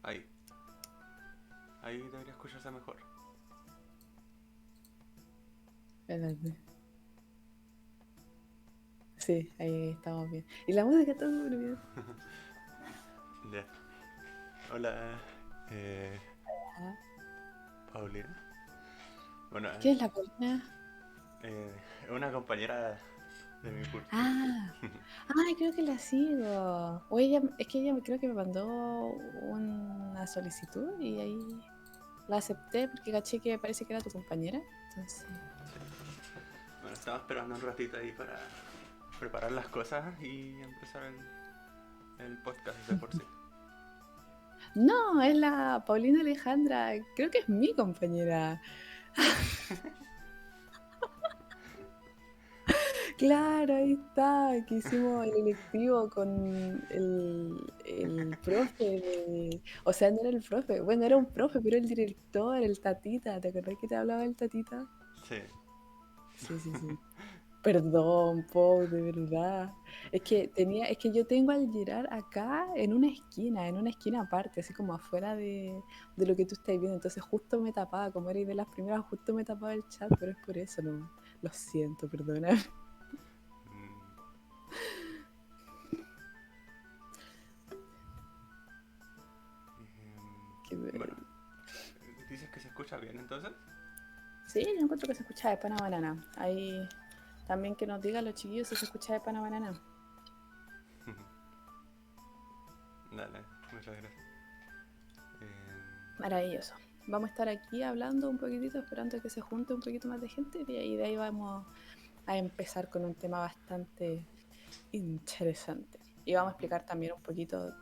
Ahí. Ahí debería escucharse mejor. Espérate. Sí, ahí estamos bien. Y la música está súper bien. Ya. Hola, eh, Ah, Paulina. Bueno, ¿qué es la Paulina? es una compañera de mi curso. Ah, ay, creo que la sigo. O ella, es que ella creo que me mandó una solicitud y ahí la acepté porque caché que parece que era tu compañera. Entonces. Sí. Bueno, estaba esperando un ratito ahí para preparar las cosas y empezar el podcast de por sí. No, es la Paulina Alejandra. Creo que es mi compañera. Claro, ahí está, que hicimos el electivo con el profe o sea, no era el profe, bueno, era un profe, pero el director, el Tatita, ¿te acordás que te hablaba el Tatita? Sí. Sí, sí, sí. Perdón, Pau, de verdad. Es que yo tengo al Gerard acá en una esquina aparte, así como afuera de lo que tú estás viendo. Entonces justo me tapaba, como eres de las primeras, justo me tapaba el chat, pero es por eso, no. Lo siento, perdona. Mm, Que bueno, me- dices que se escucha bien entonces. Sí, yo encuentro que se escucha de pana banana. Ahí también que nos digan los chiquillos si se escucha de pana banana. Dale, muchas gracias. Eh, Maravilloso. Vamos a estar aquí hablando un poquitito, esperando que se junte un poquito más de gente y de ahí vamos a empezar con un tema bastante interesante. Y vamos a ujú. explicar también un poquito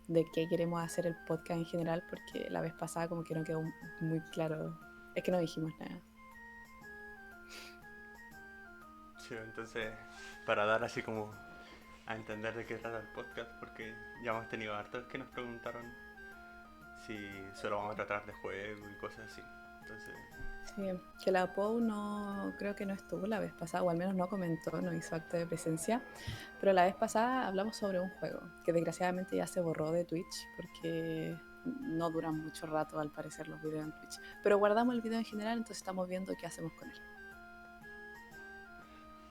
de qué queremos hacer el podcast en general, porque la vez pasada como que no quedó muy claro. Es que no dijimos nada. Sí, entonces, para dar así como a entender de qué trata el podcast, porque ya hemos tenido hartos que nos preguntaron si solo vamos a tratar de juego y cosas así. Entonces, Sí, que la POU no, creo que no estuvo la vez pasada, o al menos no comentó, no hizo acto de presencia, pero la vez pasada hablamos sobre un juego que desgraciadamente ya se borró de Twitch porque no duran mucho rato al parecer los videos en Twitch. Pero guardamos el video en general, entonces estamos viendo qué hacemos con él.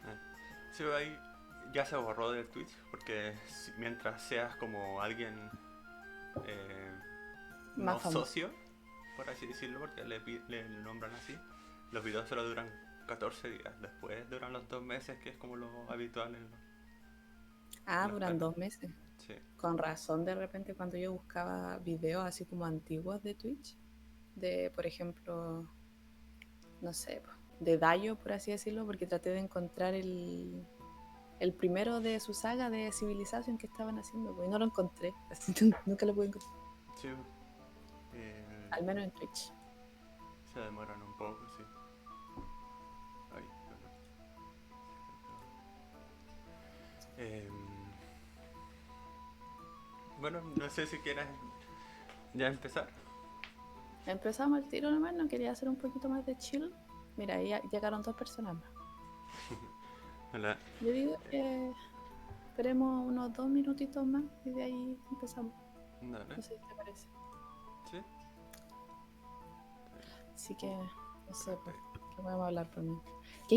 eh, sí, ahí ya se borró del Twitch, porque mientras seas como alguien Más no famoso. socio, por así decirlo, porque le nombran así, los videos solo duran 14 días. Después duran los 2 meses, que es como lo habitual en Ah, los duran canales. 2 meses. Sí. Con razón, de repente cuando yo buscaba videos así como antiguos de Twitch, de por ejemplo, no sé, po, de Dayo, por así decirlo, porque traté de encontrar el primero de su saga de Civilization que estaban haciendo, pues, y no lo encontré, así, nunca lo pude encontrar, Sí, eh, al menos en Twitch. se demoran un poco, sí. Ay, perdón. Bueno, no sé si quieras ya empezar. Empezamos el tiro nomás, no quería hacer un poquito más de chill. Mira, ahí ya llegaron 2 personas más. Hola. Yo digo que esperemos unos 2 minutitos más y de ahí empezamos. Dale. No sé si te parece. Sí. Así que, no sé, pues, Perfecto. que podemos hablar por mí. ¿Qué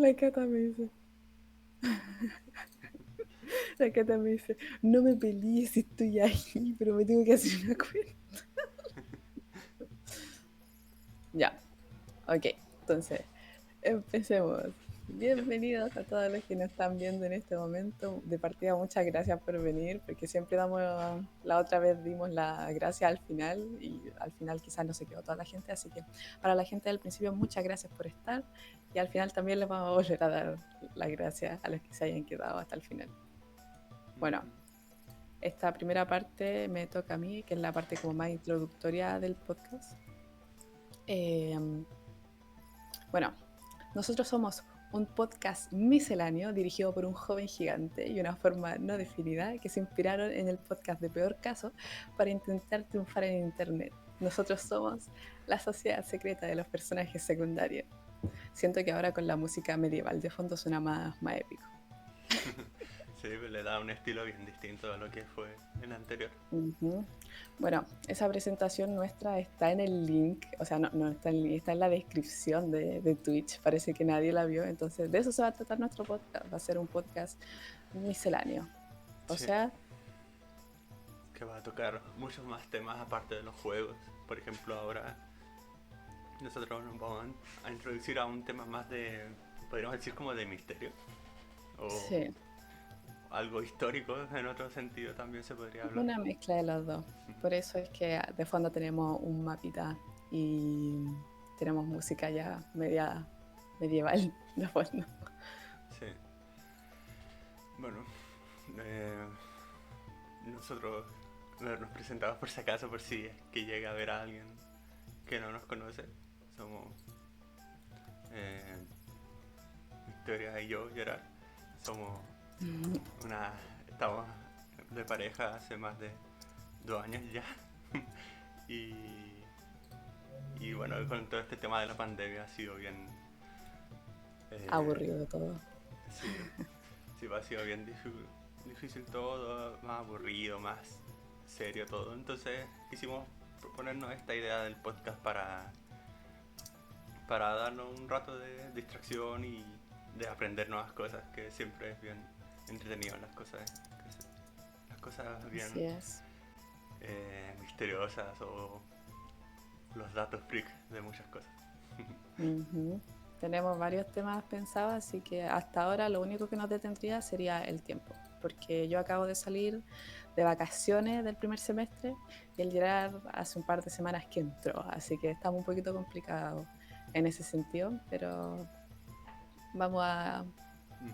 La Cata me dice, la Cata me dice, no me pelees si estoy ahí, pero me tengo que hacer una cuenta. Ya, ok, entonces, empecemos. Bienvenidos a todos los que nos están viendo en este momento. De partida, muchas gracias por venir, porque siempre damos, la otra vez dimos la gracia al final y al final quizás no se quedó toda la gente, así que para la gente del principio, muchas gracias por estar y al final también les vamos a volver a dar las gracias a los que se hayan quedado hasta el final. Bueno, esta primera parte me toca a mí, que es la parte como más introductoria del podcast. Bueno, nosotros somos un podcast misceláneo dirigido por un joven gigante y una forma no definida que se inspiraron en el podcast de Peor Caso para intentar triunfar en Internet. Nosotros somos la sociedad secreta de los personajes secundarios. Siento que ahora con la música medieval de fondo suena más épico. Sí, le da un estilo bien distinto a lo que fue en el anterior. Uh-huh. Bueno, esa presentación nuestra está en el link, o sea, no está en el link, está en la descripción de Twitch, parece que nadie la vio, entonces de eso se va a tratar nuestro podcast, va a ser un podcast misceláneo, o Sí, sea, que va a tocar muchos más temas aparte de los juegos. Por ejemplo, ahora nosotros nos vamos a introducir a un tema más de, podríamos decir como de misterio. O sí, algo histórico en otro sentido también se podría hablar. una mezcla de los dos, por eso es que de fondo tenemos un mapita y tenemos música ya media medieval de fondo. Sí. Bueno, eh, nosotros nos presentamos por si acaso, por si es que llega a ver a alguien que no nos conoce. Somos eh, Victoria y yo, Gerard. Somos una. Estamos de pareja hace más de 2 años ya. y, y bueno, con todo este tema de la pandemia ha sido bien. Aburrido todo. Sí, sí, ha sido bien difícil todo, más aburrido, más serio todo. Entonces quisimos proponernos esta idea del podcast para darnos un rato de distracción y de aprender nuevas cosas, que siempre es bien entretenido las cosas bien Así es. misteriosas o los datos freak de muchas cosas. Uh-huh. Tenemos varios temas pensados, así que hasta ahora lo único que nos detendría sería el tiempo, porque yo acabo de salir de vacaciones del primer semestre y el Gerard hace un par de semanas que entró, así que estamos un poquito complicados en ese sentido, pero vamos a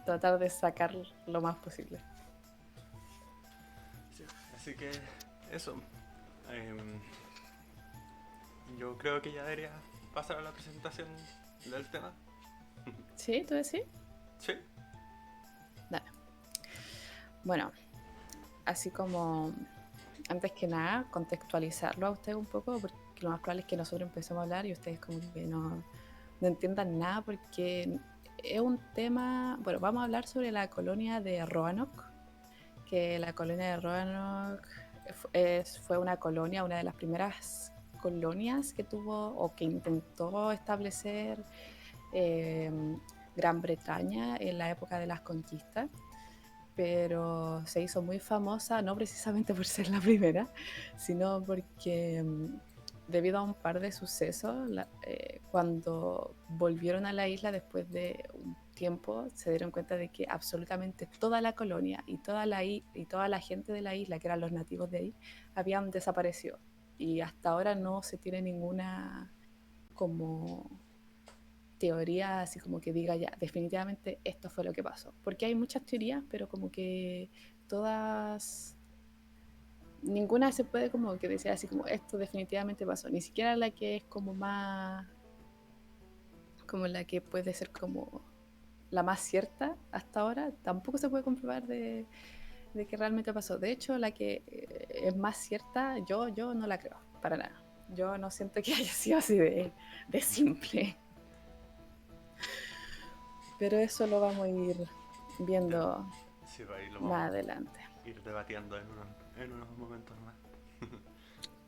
tratar de sacar lo más posible. Sí, así que eso. em, yo creo que ya debería pasar a la presentación del tema. ¿Sí? ¿Tú decís? Sí. Dale. Bueno, así como antes que nada, contextualizarlo a ustedes un poco, porque lo más probable es que nosotros empecemos a hablar y ustedes como que no entiendan nada, porque es un tema, bueno, vamos a hablar sobre la colonia de Roanoke, que la colonia de Roanoke fue una colonia, una de las primeras colonias que tuvo o que intentó establecer eh, Gran Bretaña en la época de las conquistas, pero se hizo muy famosa no precisamente por ser la primera, sino porque debido a un par de sucesos, cuando volvieron a la isla después de un tiempo, se dieron cuenta de que absolutamente toda la colonia y toda la gente de la isla, que eran los nativos de ahí, habían desaparecido. Y hasta ahora no se tiene ninguna como teoría así como que diga ya, definitivamente esto fue lo que pasó. Porque hay muchas teorías, pero como que todas, ninguna se puede como que decir así como esto definitivamente pasó. Ni siquiera la que es como más, como la que puede ser como la más cierta hasta ahora, tampoco se puede comprobar de que realmente pasó. De hecho, la que es más cierta, yo no la creo, para nada. Yo no siento que haya sido así de simple. Pero eso lo vamos a ir Ya. viendo Sí, pues ahí lo más vamos adelante. a ir debatiendo en unos momentos más.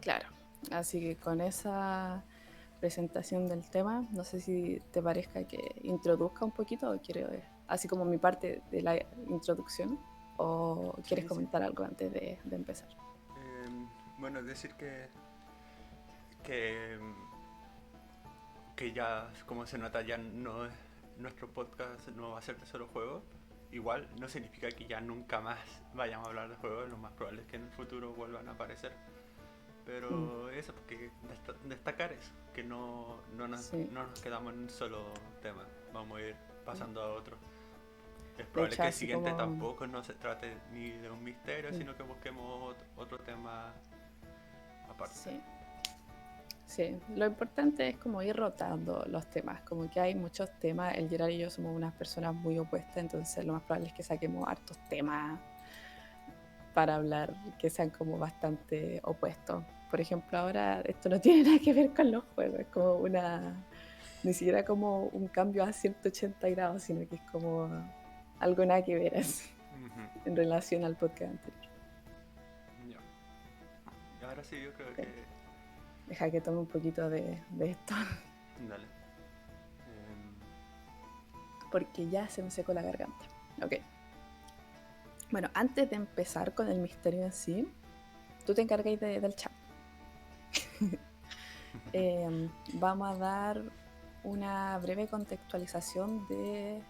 Claro. Así que con esa presentación del tema. No sé si te parezca que introduzca un poquito o quiero, así como mi parte de la introducción, o quieres Sí, sí. comentar algo antes de empezar. Bueno, decir que, que ya, como se nota, ya no es, nuestro podcast no va a ser de solo juegos. Igual no significa que ya nunca más vayamos a hablar de juegos, lo más probable es que en el futuro vuelvan a aparecer. Mm, Pero eso, porque destacar eso, que sí. no nos quedamos en un solo tema, vamos a ir pasando a otro. Es De probable hecho, que el así siguiente como... tampoco no se trate ni de un misterio, mm, sino que busquemos otro tema aparte. sí. Sí, lo importante es como ir rotando los temas, como que hay muchos temas, el Gerard y yo somos unas personas muy opuestas, entonces lo más probable es que saquemos hartos temas para hablar que sean como bastante opuestos. Por ejemplo, ahora esto no tiene nada que ver con los juegos, es como una, ni siquiera como un cambio a 180 grados, sino que es como algo nada que ver así, Ujú. en relación al podcast anterior. Ya. Y ahora sí, yo creo Ok, que. deja que tome un poquito de esto, Dale. Em, porque ya se me secó la garganta. Ok. Bueno, antes de empezar con el misterio en sí, tú te encargáis del chat. Vamos a dar una breve contextualización de,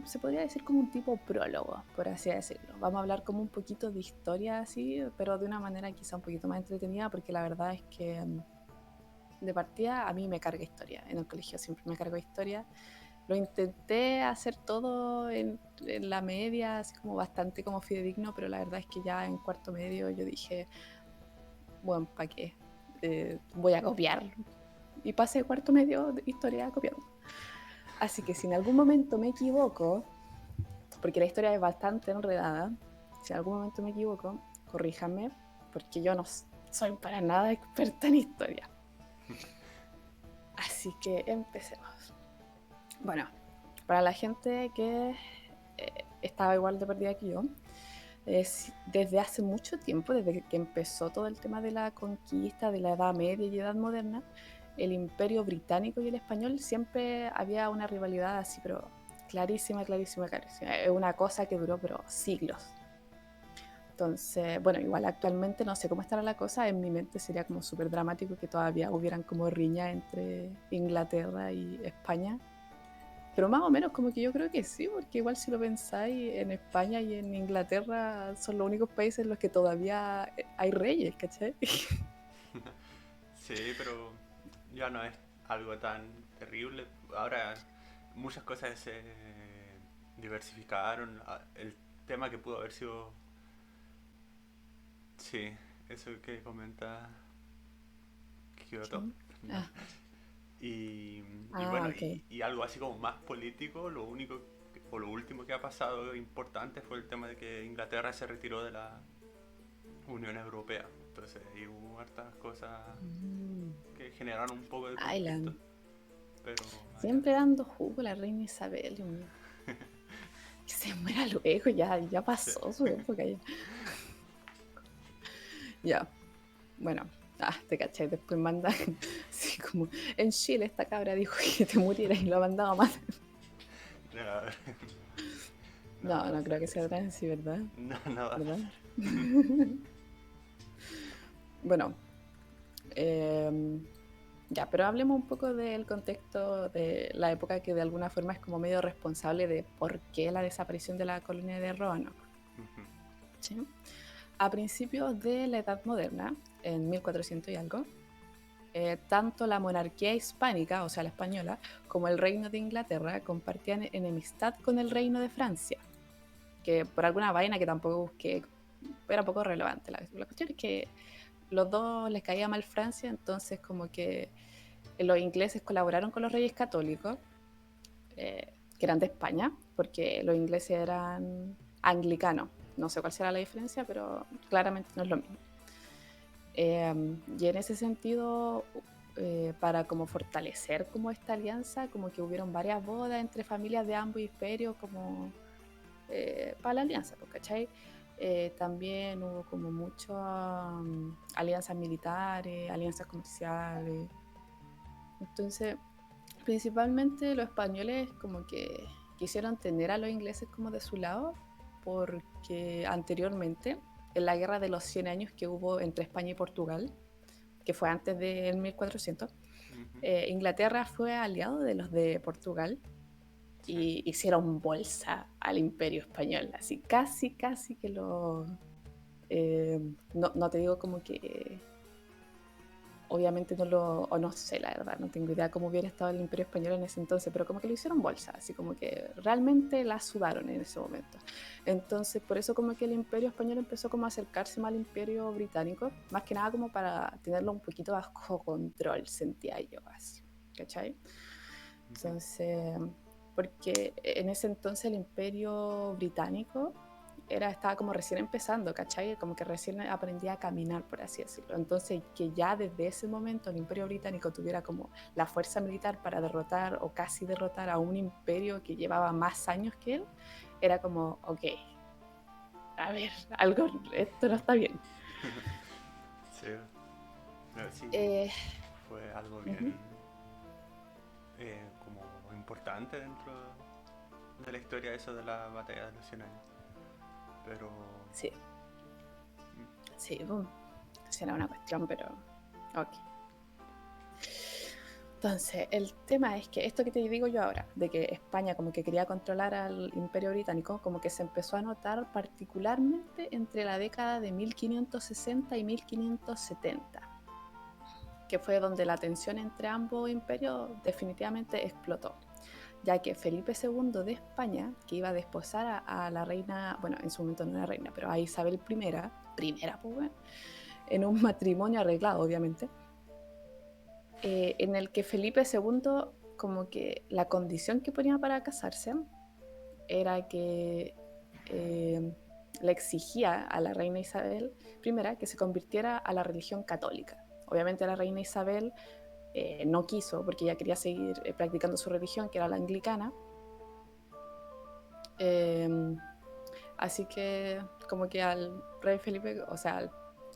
se podría decir como un tipo prólogo, por así decirlo. Vamos a hablar como un poquito de historia así, pero de una manera quizá un poquito más entretenida, porque la verdad es que de partida a mí me carga historia. En el colegio siempre me cargo historia. Lo intenté hacer todo en la media, así como bastante como fidedigno, pero la verdad es que ya en cuarto medio yo dije, bueno, ¿para qué? Voy a copiar. Y pasé cuarto medio de historia copiando. Así que si en algún momento me equivoco, porque la historia es bastante enredada, si en algún momento me equivoco, corríjanme, porque yo no soy para nada experta en historia. Así que empecemos. Bueno, para la gente que estaba igual de perdida que yo, desde hace mucho tiempo, desde que empezó todo el tema de la conquista, de la Edad Media y Edad Moderna, el Imperio Británico y el español siempre había una rivalidad así, pero clarísima, clarísima, clarísima. Es una cosa que duró, pero siglos. Entonces, bueno, igual actualmente no sé cómo estará la cosa, en mi mente sería como súper dramático que todavía hubieran como riña entre Inglaterra y España, pero más o menos como que yo creo que sí, porque igual si lo pensáis, en España y en Inglaterra son los únicos países en los que todavía hay reyes, ¿cachai? sí, pero ya no es algo tan terrible. Ahora muchas cosas se diversificaron. El tema que pudo haber sido. Sí, eso que comenta ¿Qué? Kyoto. Ah, Y ah, bueno, ok. y algo así como más político, lo único o lo último que ha pasado importante fue el tema de que Inglaterra se retiró de la Unión Europea. Entonces ahí hubo hartas cosas Mm. que generaron un poco de conflicto. Island. Pero allá. Siempre dando jugo a la reina Isabel, Dios mío. Que se muera luego, ya Sí. pasó su época. Ya, ya. Bueno. Ah, te caché, después mandan así como en Chile esta cabra dijo que te murieras y lo ha mandado a matar. No, no No, va a no creo hacer que sea eso. tan así, ¿verdad? No, no va a ¿Verdad? pasar. Bueno, eh, ya, pero hablemos un poco del contexto de la época que de alguna forma es como medio responsable de por qué la desaparición de la colonia de Roanoke. ¿Sí? A principios de la Edad Moderna, en 1400 y algo, tanto la monarquía hispánica, o sea, la española, como el reino de Inglaterra compartían enemistad con el reino de Francia, que por alguna vaina que tampoco busqué, era poco relevante. La cuestión es que los dos les caía mal Francia, entonces como que los ingleses colaboraron con los reyes católicos, que eran de España, porque los ingleses eran anglicanos. No sé cuál será la diferencia, pero claramente no es lo mismo. Y en ese sentido, para como fortalecer como esta alianza, como que hubieron varias bodas entre familias de ambos imperios, como para la alianza, ¿cachai? También hubo como muchas alianzas militares, alianzas comerciales. Entonces, principalmente los españoles como que quisieron tener a los ingleses como de su lado, porque anteriormente, en la guerra de los 100 años que hubo entre España y Portugal, que fue antes del 1400, Ujú. Inglaterra fue aliado de los de Portugal Sí. y hicieron bolsa al imperio español, así casi que lo... no te digo como que obviamente no lo, o no sé la verdad, no tengo idea cómo hubiera estado el imperio español en ese entonces, pero como que lo hicieron bolsa, así como que realmente la sudaron en ese momento. Entonces por eso como que el imperio español empezó como a acercarse más al imperio británico, más que nada como para tenerlo un poquito bajo control, sentía yo así, ¿cachai? Ujú. Entonces, porque en ese entonces el imperio británico estaba como recién empezando, ¿cachai? Como que recién aprendía a caminar, por así decirlo. Entonces, que ya desde ese momento el imperio británico tuviera como la fuerza militar para derrotar o casi derrotar a un imperio que llevaba más años que él, era como, ok, a ver, algo, esto no está bien. Sí, pero sí, Eh, fue algo uh-huh. bien como importante dentro de la historia eso de la batalla de los 100 años. Pero Sí, mm, sí, boom. Será una cuestión, pero ok. Entonces, el tema es que esto que te digo yo ahora, de que España como que quería controlar al Imperio Británico, como que se empezó a notar particularmente entre la década de 1560 y 1570, que fue donde la tensión entre ambos imperios definitivamente explotó, ya que Felipe II de España, que iba a desposar a la reina, bueno, en su momento no era reina, pero a Isabel primera pues bueno, en un matrimonio arreglado, obviamente, en el que Felipe II, como que la condición que ponía para casarse era que le exigía a la reina Isabel I que se convirtiera a la religión católica. Obviamente la reina Isabel no quiso porque ella quería seguir practicando su religión, que era la anglicana. Eh, Así que como que al rey Felipe, o sea,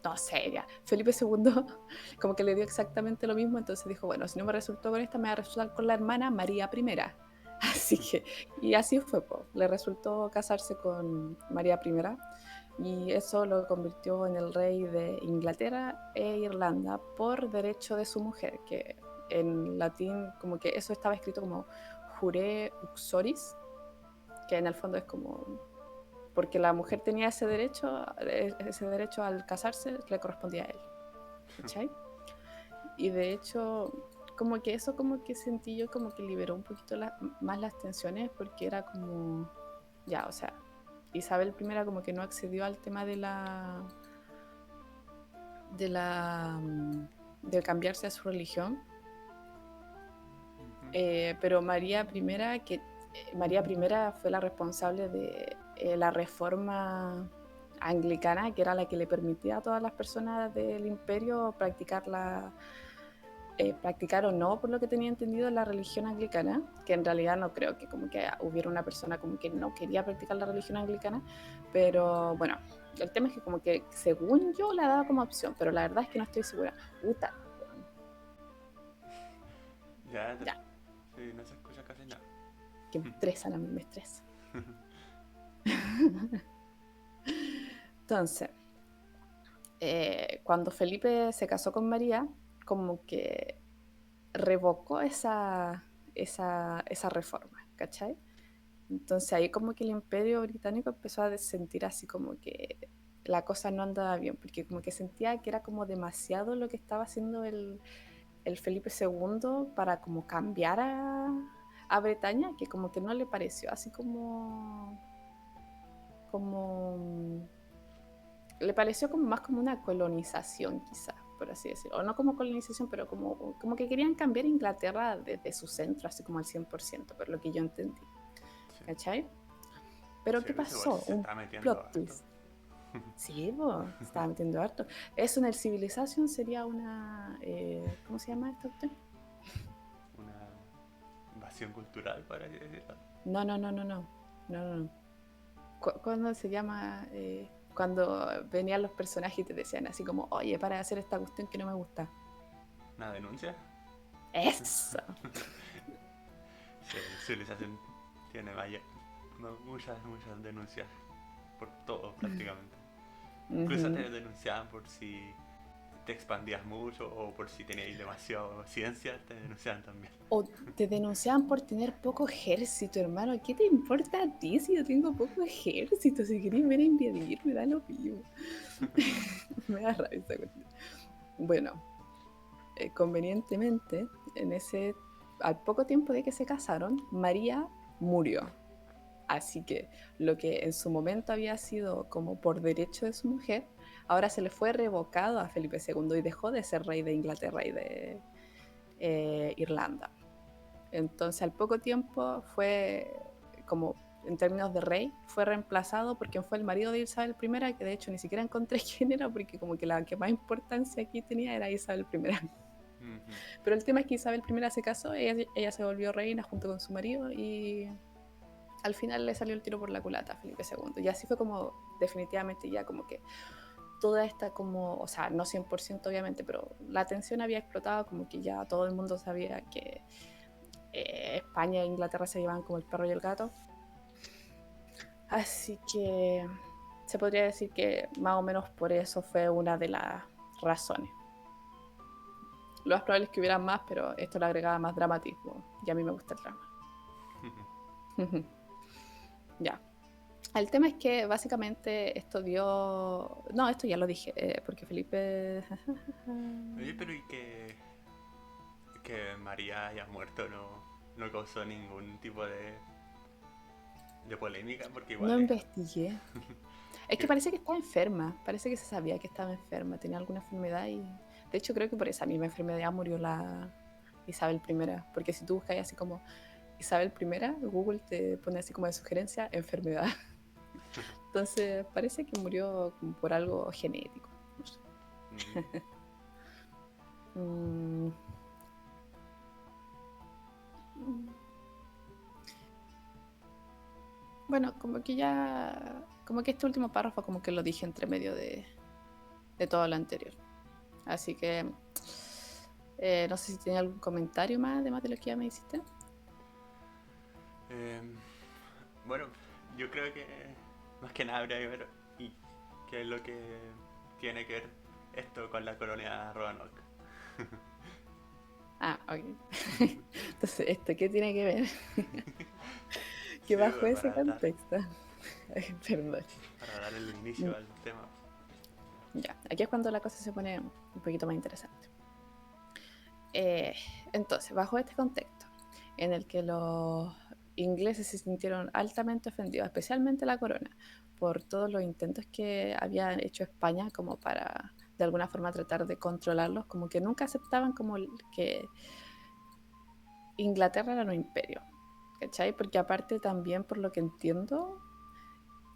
no sé, ya, Felipe II como que le dio exactamente lo mismo, entonces dijo, bueno, si no me resultó con esta, me va a resultar con la hermana María I. Así que, y así fue, po. Le resultó casarse con María I y eso lo convirtió en el rey de Inglaterra e Irlanda por derecho de su mujer, que en latín como que eso estaba escrito como jure uxoris, que en el fondo es como porque la mujer tenía ese derecho al casarse le correspondía a él, ¿cachai? Y de hecho, como que eso como que sentí yo como que liberó un poquito más las tensiones porque era como, ya, o sea, Isabel I como que no accedió al tema de la, de cambiarse a su religión, ujú. pero María I fue la responsable de la reforma anglicana, que era la que le permitía a todas las personas del imperio practicar o no, por lo que tenía entendido, la religión anglicana, que en realidad no creo que como que hubiera una persona como que no quería practicar la religión anglicana, pero bueno, el tema es que como que según yo la daba como opción, pero la verdad es que no estoy segura. Puta, Ya, ya, sí, no se escucha casi nada. que me estresa, me estresa. Entonces, cuando Felipe se casó con María, como que revocó esa reforma, ¿cachai? Entonces ahí como que el imperio británico empezó a sentir así como que la cosa no andaba bien, porque como que sentía que era como demasiado lo que estaba haciendo el Felipe II para como cambiar a Bretaña, que como que no le pareció así como le pareció como más como una colonización quizás, por así decirlo, o no como colonización, pero como que querían cambiar Inglaterra desde su centro, así como al 100%, por lo que yo entendí, Sí, ¿cachai? Pero sí, ¿qué pues igual pasó? se Un está metiendo plot harto. twist. Sí, bo, estaba metiendo harto. Eso en el Civilization sería una... ¿cómo se llama esta cuestión? Una invasión cultural, para decirlo. No. ¿Cuándo se llama? cuando venían los personajes y te decían así como, oye, para de hacer esta cuestión que no me gusta. ¿Una denuncia? Eso. Sí, civilización tiene muchas denuncias por todo prácticamente. Incluso Ujú. te denunciaban por si te expandías mucho o por si tenías demasiado ciencia, te denunciaban también. O te denunciaban por tener poco ejército, hermano. ¿Qué te importa a ti si yo tengo poco ejército? Si querés venir a invadir, me da lo mismo. Me da rabia esa cuestión. Bueno, convenientemente, al poco tiempo de que se casaron, María murió. Así que lo que en su momento había sido como por derecho de su mujer, ahora se le fue revocado a Felipe II y dejó de ser rey de Inglaterra y de Irlanda. Entonces al poco tiempo fue como en términos de rey, fue reemplazado por quien fue el marido de Isabel I, que de hecho ni siquiera encontré quién era, porque como que la que más importancia aquí tenía era Isabel I. Ujú. Pero el tema es que Isabel I se casó, ella se volvió reina junto con su marido y al final le salió el tiro por la culata a Felipe II. Y así fue como definitivamente ya como que toda esta como, o sea, no 100% obviamente, pero la tensión había explotado, como que ya todo el mundo sabía que España e Inglaterra se llevaban como el perro y el gato. Así que se podría decir que más o menos por eso fue una de las razones. Lo más probable es que hubiera más, pero esto le agregaba más dramatismo. Y a mí me gusta el drama. Ya. El tema es que básicamente esto dio... No, esto ya lo dije, porque Felipe... Oye, pero ¿y que María haya muerto no causó ningún tipo de polémica? Porque No igual es... investigué. Es que que- parece que estaba enferma, parece que se sabía que estaba enferma, tenía alguna enfermedad y... De hecho creo que por esa misma enfermedad murió la Isabel I, porque si tú buscas así como Isabel I, Google te pone así como de sugerencia enfermedad. Entonces parece que murió como por algo genético. No sé. mm, Mm, bueno, como que ya... Como que este último párrafo como que lo dije entre medio de todo lo anterior. Así que no sé si tiene algún comentario más, además de lo que ya me hiciste. em, bueno, yo creo que más que nada habría que ver y qué es lo que tiene que ver esto con la colonia Roanoke. Ah, ok. Entonces, ¿esto qué tiene que ver? Que Sí, bajo pues, ese contexto. Ay, perdón. para dar el Mm, inicio al tema. ya, aquí es cuando la cosa se pone un poquito más interesante. Eh, entonces, bajo este contexto, en el que los ingleses se sintieron altamente ofendidos, especialmente la corona, por todos los intentos que había hecho España como para de alguna forma tratar de controlarlos, como que nunca aceptaban como que Inglaterra era un imperio, ¿cachai? Porque aparte también, por lo que entiendo,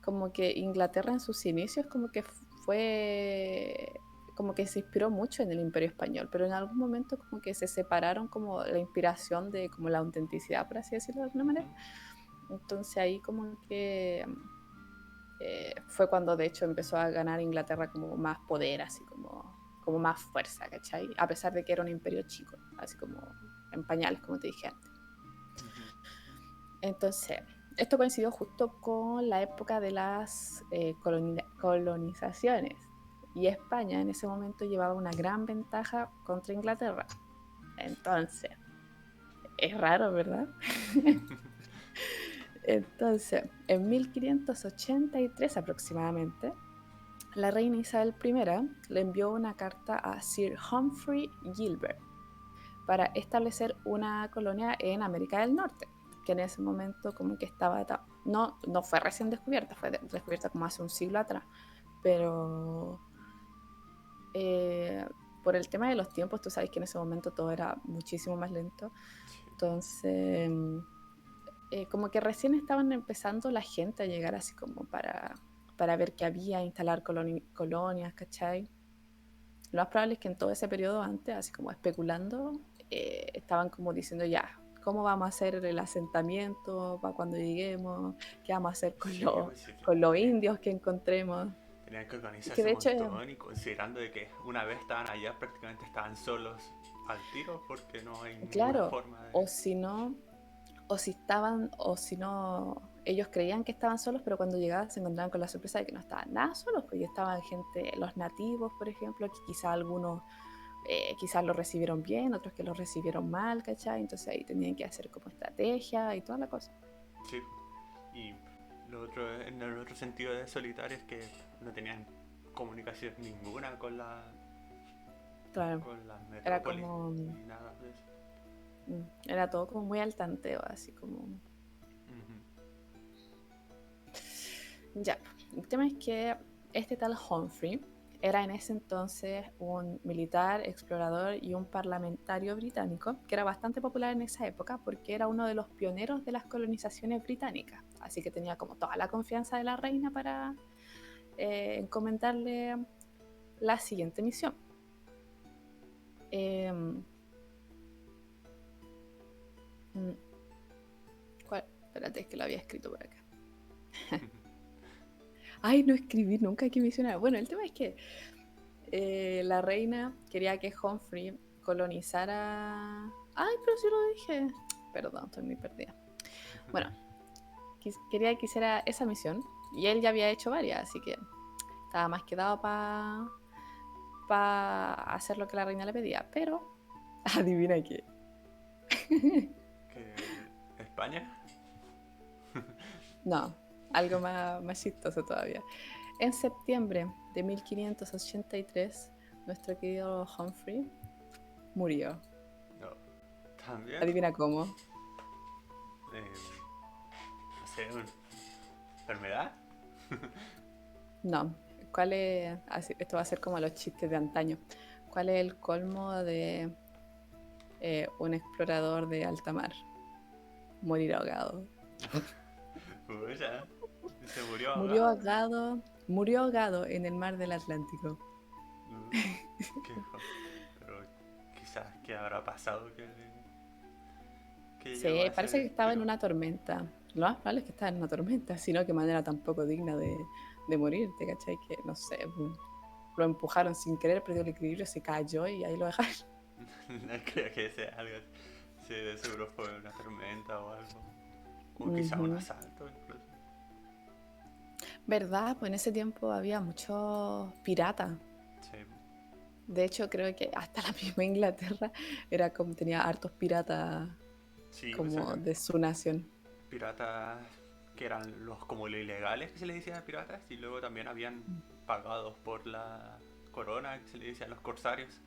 como que Inglaterra en sus inicios como que fue, como que se inspiró mucho en el imperio español, pero en algún momento como que se separaron como la inspiración de como la autenticidad, por así decirlo de alguna Ujú. manera. Entonces ahí como que fue cuando de hecho empezó a ganar Inglaterra como más poder, así como más fuerza, ¿cachai? A pesar de que era un imperio chico, así como en pañales, como te dije antes. Ujú. Entonces, esto coincidió justo con la época de las colonizaciones y España en ese momento llevaba una gran ventaja contra Inglaterra. Entonces, es raro, ¿verdad? Entonces, en 1583 aproximadamente, la reina Isabel I le envió una carta a Sir Humphrey Gilbert para establecer una colonia en América del Norte, que en ese momento como que estaba, no fue recién descubierta, fue descubierta como hace un siglo atrás, pero eh, por el tema de los tiempos, tú sabes que en ese momento todo era muchísimo más lento, Sí. entonces como que recién estaban empezando la gente a llegar así como para ver qué había, instalar colonias, ¿cachai? Lo más probable es que en todo ese periodo antes, así como especulando, estaban como diciendo ya, ¿cómo vamos a hacer el asentamiento para cuando lleguemos? ¿Qué vamos a hacer Sí, pues sí, con los indios que encontremos? Tenían que Que organizarse de un hecho, montón y considerando de que una vez estaban allá prácticamente estaban solos al tiro porque no hay ninguna claro, forma de... o si no, o si estaban, o si no, ellos creían que estaban solos, pero cuando llegaban se encontraban con la sorpresa de que no estaban nada solos, porque estaban gente, los nativos, por ejemplo, que quizás algunos quizás lo recibieron bien, otros que lo recibieron mal, ¿cachai? Entonces ahí tenían que hacer como estrategia y toda la cosa. Sí. Y lo otro, en el otro sentido de solitario es que no tenían comunicación ninguna Claro, con la era metrópolis como, ni nada de eso. era todo como muy al tanteo, así como... Ujú. Ya, el tema es que este tal Humphrey era en ese entonces un militar, explorador y un parlamentario británico que era bastante popular en esa época porque era uno de los pioneros de las colonizaciones británicas. Así que tenía como toda la confianza de la reina para encomendarle la siguiente misión. Eh, mm, Espérate, es que lo había escrito por acá. Ay, no escribí nunca qué misión era. Bueno, el tema es que la reina quería que Humphrey colonizara... Ay, pero sí lo dije. Perdón, estoy muy perdida. Bueno, quería que hiciera esa misión y él ya había hecho varias, así que estaba más quedado hacer lo que la reina le pedía. Pero, adivina qué. Que España. No, algo más chistoso todavía. En septiembre de 1583, nuestro querido Humphrey murió. No. También. Adivina cómo. No sé, una enfermedad. No. ¿Cuál es? Esto va a ser como los chistes de antaño. ¿Cuál es el colmo de un explorador de alta mar? Morir ahogado. Pues ya. Se murió Murió ahogado. ahogado, murió ahogado en el mar del Atlántico. Qué. Pero quizás qué habrá pasado que llegó a Sí, ese parece que estaba en destino. una tormenta. Lo más probable es que estaba en una tormenta, sino que manera tampoco digna de morirte, ¿cachai? Que no sé, lo empujaron sin querer, perdió el equilibrio, se cayó y ahí lo dejaron. No creo que sea algo así. Sí, de seguro fue una tormenta o algo. O quizá un Ujú. asalto incluso. ¿Verdad? Pues en ese tiempo había muchos piratas. Sí, De hecho, creo que hasta la misma Inglaterra era como tenía hartos piratas sí, pues como habían de su nación. piratas que eran los como los ilegales que se les decía piratas y luego también habían pagados por la corona que se le decía a los corsarios.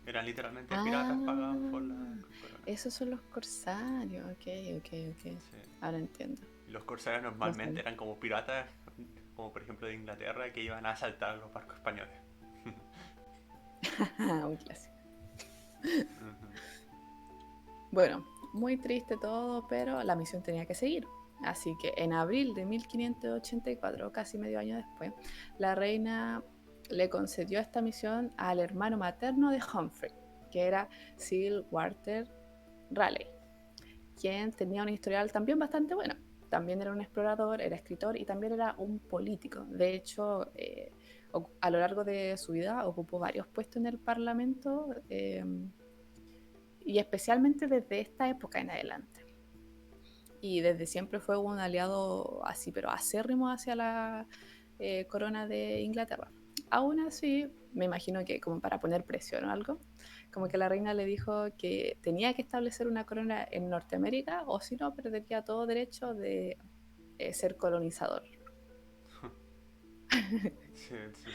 Eran literalmente piratas pagados por Ah, la corona. esos son los corsarios. Ok, ok, ok. Sí. Ahora entiendo. Y los corsarios No normalmente sabía. eran como piratas, como por ejemplo de Inglaterra, que iban a asaltar los barcos españoles. Un clásico. Ujú. Bueno, muy triste todo, pero la misión tenía que seguir. Así que en abril de 1584, casi medio año después, la reina le concedió esta misión al hermano materno de Humphrey, que era Sir Walter Raleigh, quien tenía un historial también bastante bueno. También era un explorador, era escritor y también era un político. De hecho, a lo largo de su vida ocupó varios puestos en el Parlamento y especialmente desde esta época en adelante. Y desde siempre fue un aliado así, pero acérrimo hacia la corona de Inglaterra. Aún así, me imagino que como para poner presión o algo, como que la reina le dijo que tenía que establecer una corona en Norteamérica o si no perdería todo derecho de ser colonizador. Sí, sí.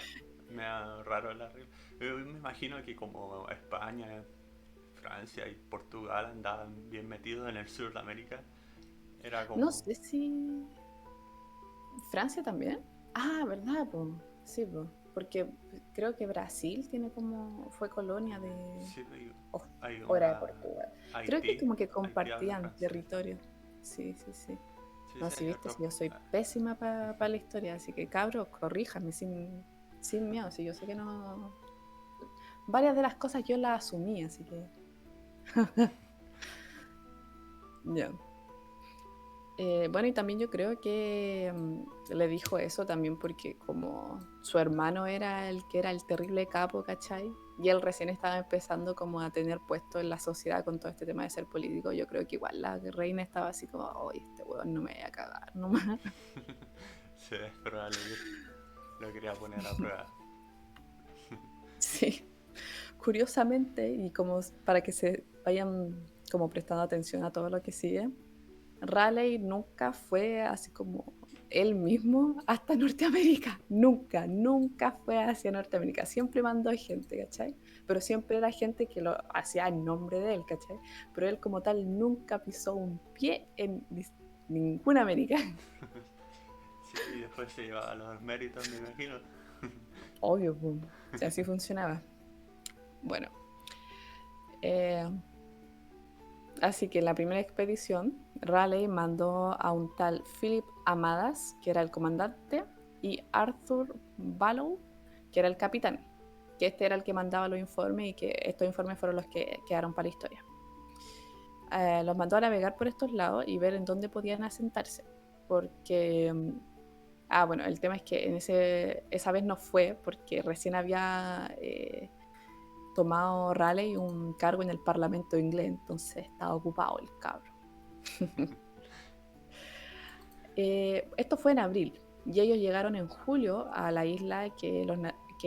Me da raro la regla. Yo me imagino que como España, Francia y Portugal andaban bien metidos en el sur de América, era No como... sé si Francia también. Ah, ¿verdad? Po? Sí, po. Porque creo que Brasil tiene como fue colonia de Sí, o, hay o era de una... Portugal. Creo que Haití, como que Haití habla compartían francés territorio. también. Sí, sí, sí. Sí, No, sí, si hay viste, otros... si yo soy pésima para la historia, así que cabros, corríjame sin miedo, si yo sé que no... Varias de las cosas yo las asumí, así que... Ya. Bueno, y también yo creo que le dijo eso también porque como su hermano era el que era el terrible capo, ¿cachai? Y él recién estaba empezando como a tener puesto en la sociedad con todo este tema de ser político. Yo creo que igual la reina estaba así como, oye, este weón no me voy a cagar nomás. Sí, es probable que lo quería poner a prueba. Sí, curiosamente, y como para que se vayan como prestando atención a todo lo que sigue, Raleigh nunca fue así como él mismo hasta Norteamérica. Nunca, nunca fue hacia Norteamérica. Siempre mandó gente, ¿cachai? Pero siempre era gente que lo hacía en nombre de él, ¿cachai? Pero él como tal nunca pisó un pie en ninguna América. Sí, y después se llevaba los méritos, me imagino. Obvio, pues, si así funcionaba. Bueno, eh, así que en la primera expedición, Raleigh mandó a un tal Philip Amadas, que era el comandante, y Arthur Ballow, que era el capitán, que este era el que mandaba los informes y que estos informes fueron los que quedaron para la historia. Los mandó a navegar por estos lados y ver en dónde podían asentarse, porque bueno, el tema es que esa vez no fue porque recién había tomado Raleigh un cargo en el Parlamento inglés, entonces estaba ocupado el cabro. Esto fue en abril y ellos llegaron en julio a la isla que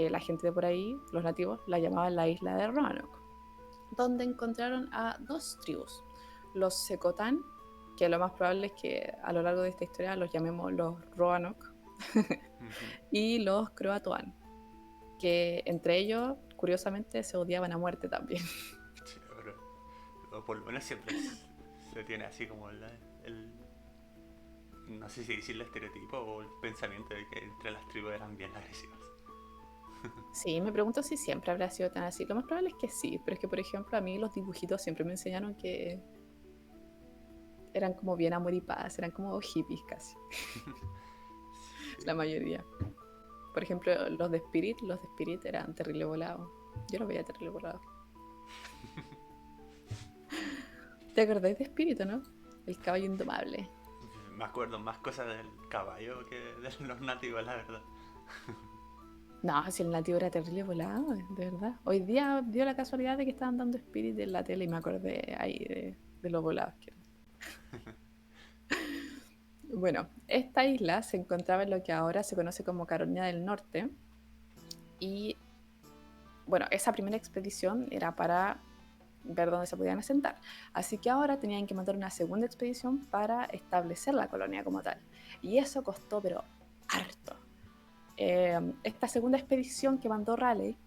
la gente de por ahí, los nativos, la llamaban la isla de Roanoke, donde encontraron a dos tribus, los Secotán, que lo más probable es que a lo largo de esta historia los llamemos los Roanoke, y los Croatoan, que entre ellos, curiosamente, se odiaban a muerte también. Sí, pero por lo menos siempre se tiene así como el- no sé si decir el estereotipo o el pensamiento de que entre las tribus eran bien agresivas. Sí, me pregunto si siempre habrá sido tan así. Lo más probable es que sí, pero es que, por ejemplo, a mí los dibujitos siempre me enseñaron que eran como bien amor y paz, eran como hippies casi, la Sí. mayoría. Por ejemplo, los de Spirit eran terrible volados. Yo los veía terrible volados. ¿Te acordáis de Spirit, no? El caballo indomable. Me acuerdo más cosas del caballo que de los nativos, la verdad. No, si el nativo era terrible volado, de verdad. Hoy día dio la casualidad de que estaban dando Spirit en la tele y me acordé ahí de los volados que eran. Bueno, esta isla se encontraba en lo que ahora se conoce como Carolina del Norte y bueno, esa primera expedición era para ver dónde se podían asentar. Así que ahora tenían que mandar una segunda expedición para establecer la colonia como tal. Y eso costó, pero harto. Esta segunda expedición que mandó Raleigh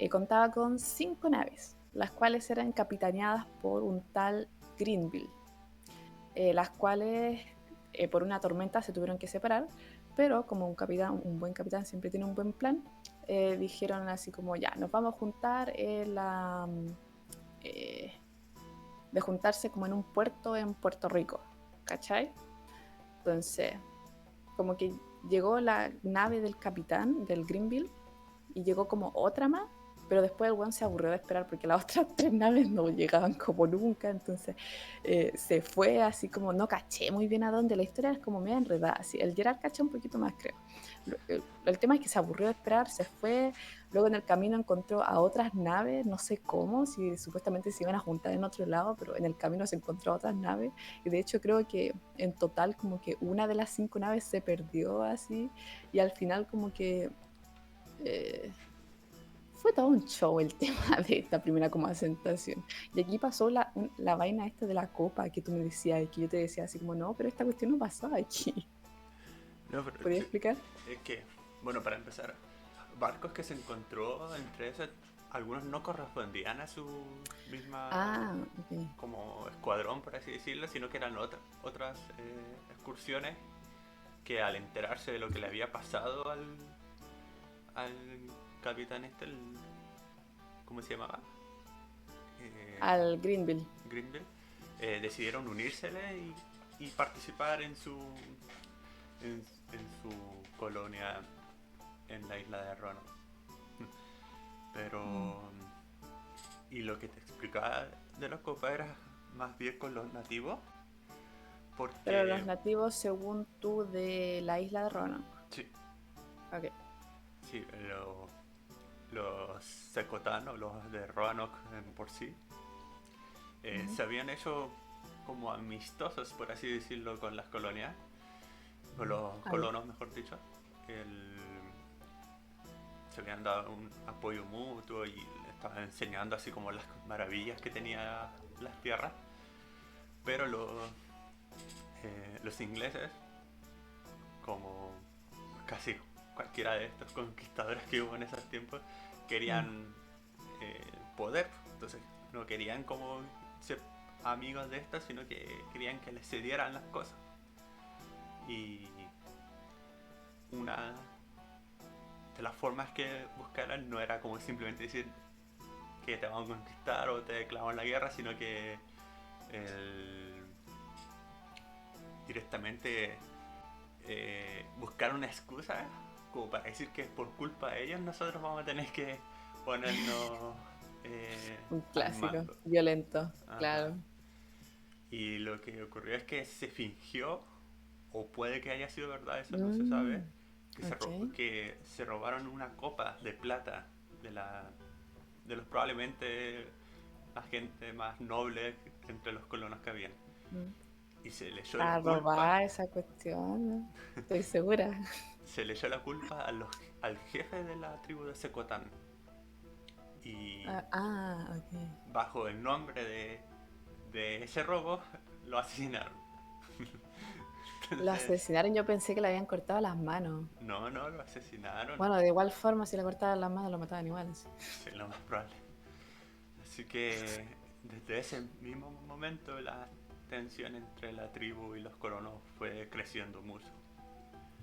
contaba con 5 naves, las cuales eran capitaneadas por un tal Greenville, las cuales por una tormenta se tuvieron que separar, pero como un buen capitán siempre tiene un buen plan, dijeron así como ya, nos vamos a juntar eh, de juntarse como en un puerto en Puerto Rico, ¿cachai? Entonces, como que llegó la nave del capitán del Greenville y llegó como otra más, pero después el weón se aburrió de esperar porque las otras 3 naves no llegaban como nunca, entonces se fue así como no caché muy bien a dónde, la historia es como media enredada, así. El Gerard caché un poquito más creo. El tema es que se aburrió de esperar, se fue, luego en el camino encontró a otras naves, no sé cómo, si supuestamente se iban a juntar en otro lado, pero en el camino se encontró a otras naves y de hecho creo que en total como que una de las 5 naves se perdió así y al final como que eh, fue todo un show el tema de esta primera como asentación. Y aquí pasó la vaina esta de la copa que tú me decías y que yo te decía así como, no, pero esta cuestión no pasó aquí. No, pero ¿Podría explicar? es que, bueno, para empezar, barcos que se encontró entre esos, algunos no correspondían a su misma Ah, ok. como escuadrón, por así decirlo, sino que eran otras excursiones que al enterarse de lo que le había pasado al capitán este, ¿cómo se llamaba? Al Greenville. Grindel, decidieron unírsele y participar en su colonia en la isla de Roanoke. Mm. Pero, y lo que te explicaba de los copas era más bien con los nativos, Pero los porque nativos, según tú, de la isla de Roanoke. sí, Ok. sí, los secotanos, los de Roanoke en por sí, Ujú. se habían hecho como amistosos, por así decirlo, con las colonias, con los Ah, ya. colonos, mejor dicho. El- Se habían dado un apoyo mutuo y le estaban enseñando así como las maravillas que tenía las tierras. Pero los ingleses, como casi cualquiera de estos conquistadores que hubo en esos tiempos, Mm. querían poder. Entonces no querían como ser amigos de estas, sino que querían que les cedieran las cosas. Y una de las formas que buscaran no era como simplemente decir que te van a conquistar o te declaran la guerra, sino que el, directamente buscar una excusa como para decir que por culpa de ellos nosotros vamos a tener que ponernos Un al clásico, mando. violento, Ajá. claro. Y lo que ocurrió es que se fingió, o puede que haya sido verdad, eso no se sabe, Mm, ok. que se robaron una copa de plata de de los probablemente la gente más noble entre los colonos que habían. Mm. Y se le echó la Para culpa, robar esa cuestión, ¿no? Estoy segura. se le echó la culpa al jefe de la tribu de Secotán. Y Ok. bajo el nombre de ese robo, lo asesinaron. Lo Entonces, asesinaron, yo pensé que le habían cortado las manos. no, no, lo asesinaron. Bueno, de igual forma, si le cortaban las manos, lo mataban igual. Así. Sí, lo más probable. Así que desde ese mismo momento la tensión entre la tribu y los colonos fue creciendo mucho.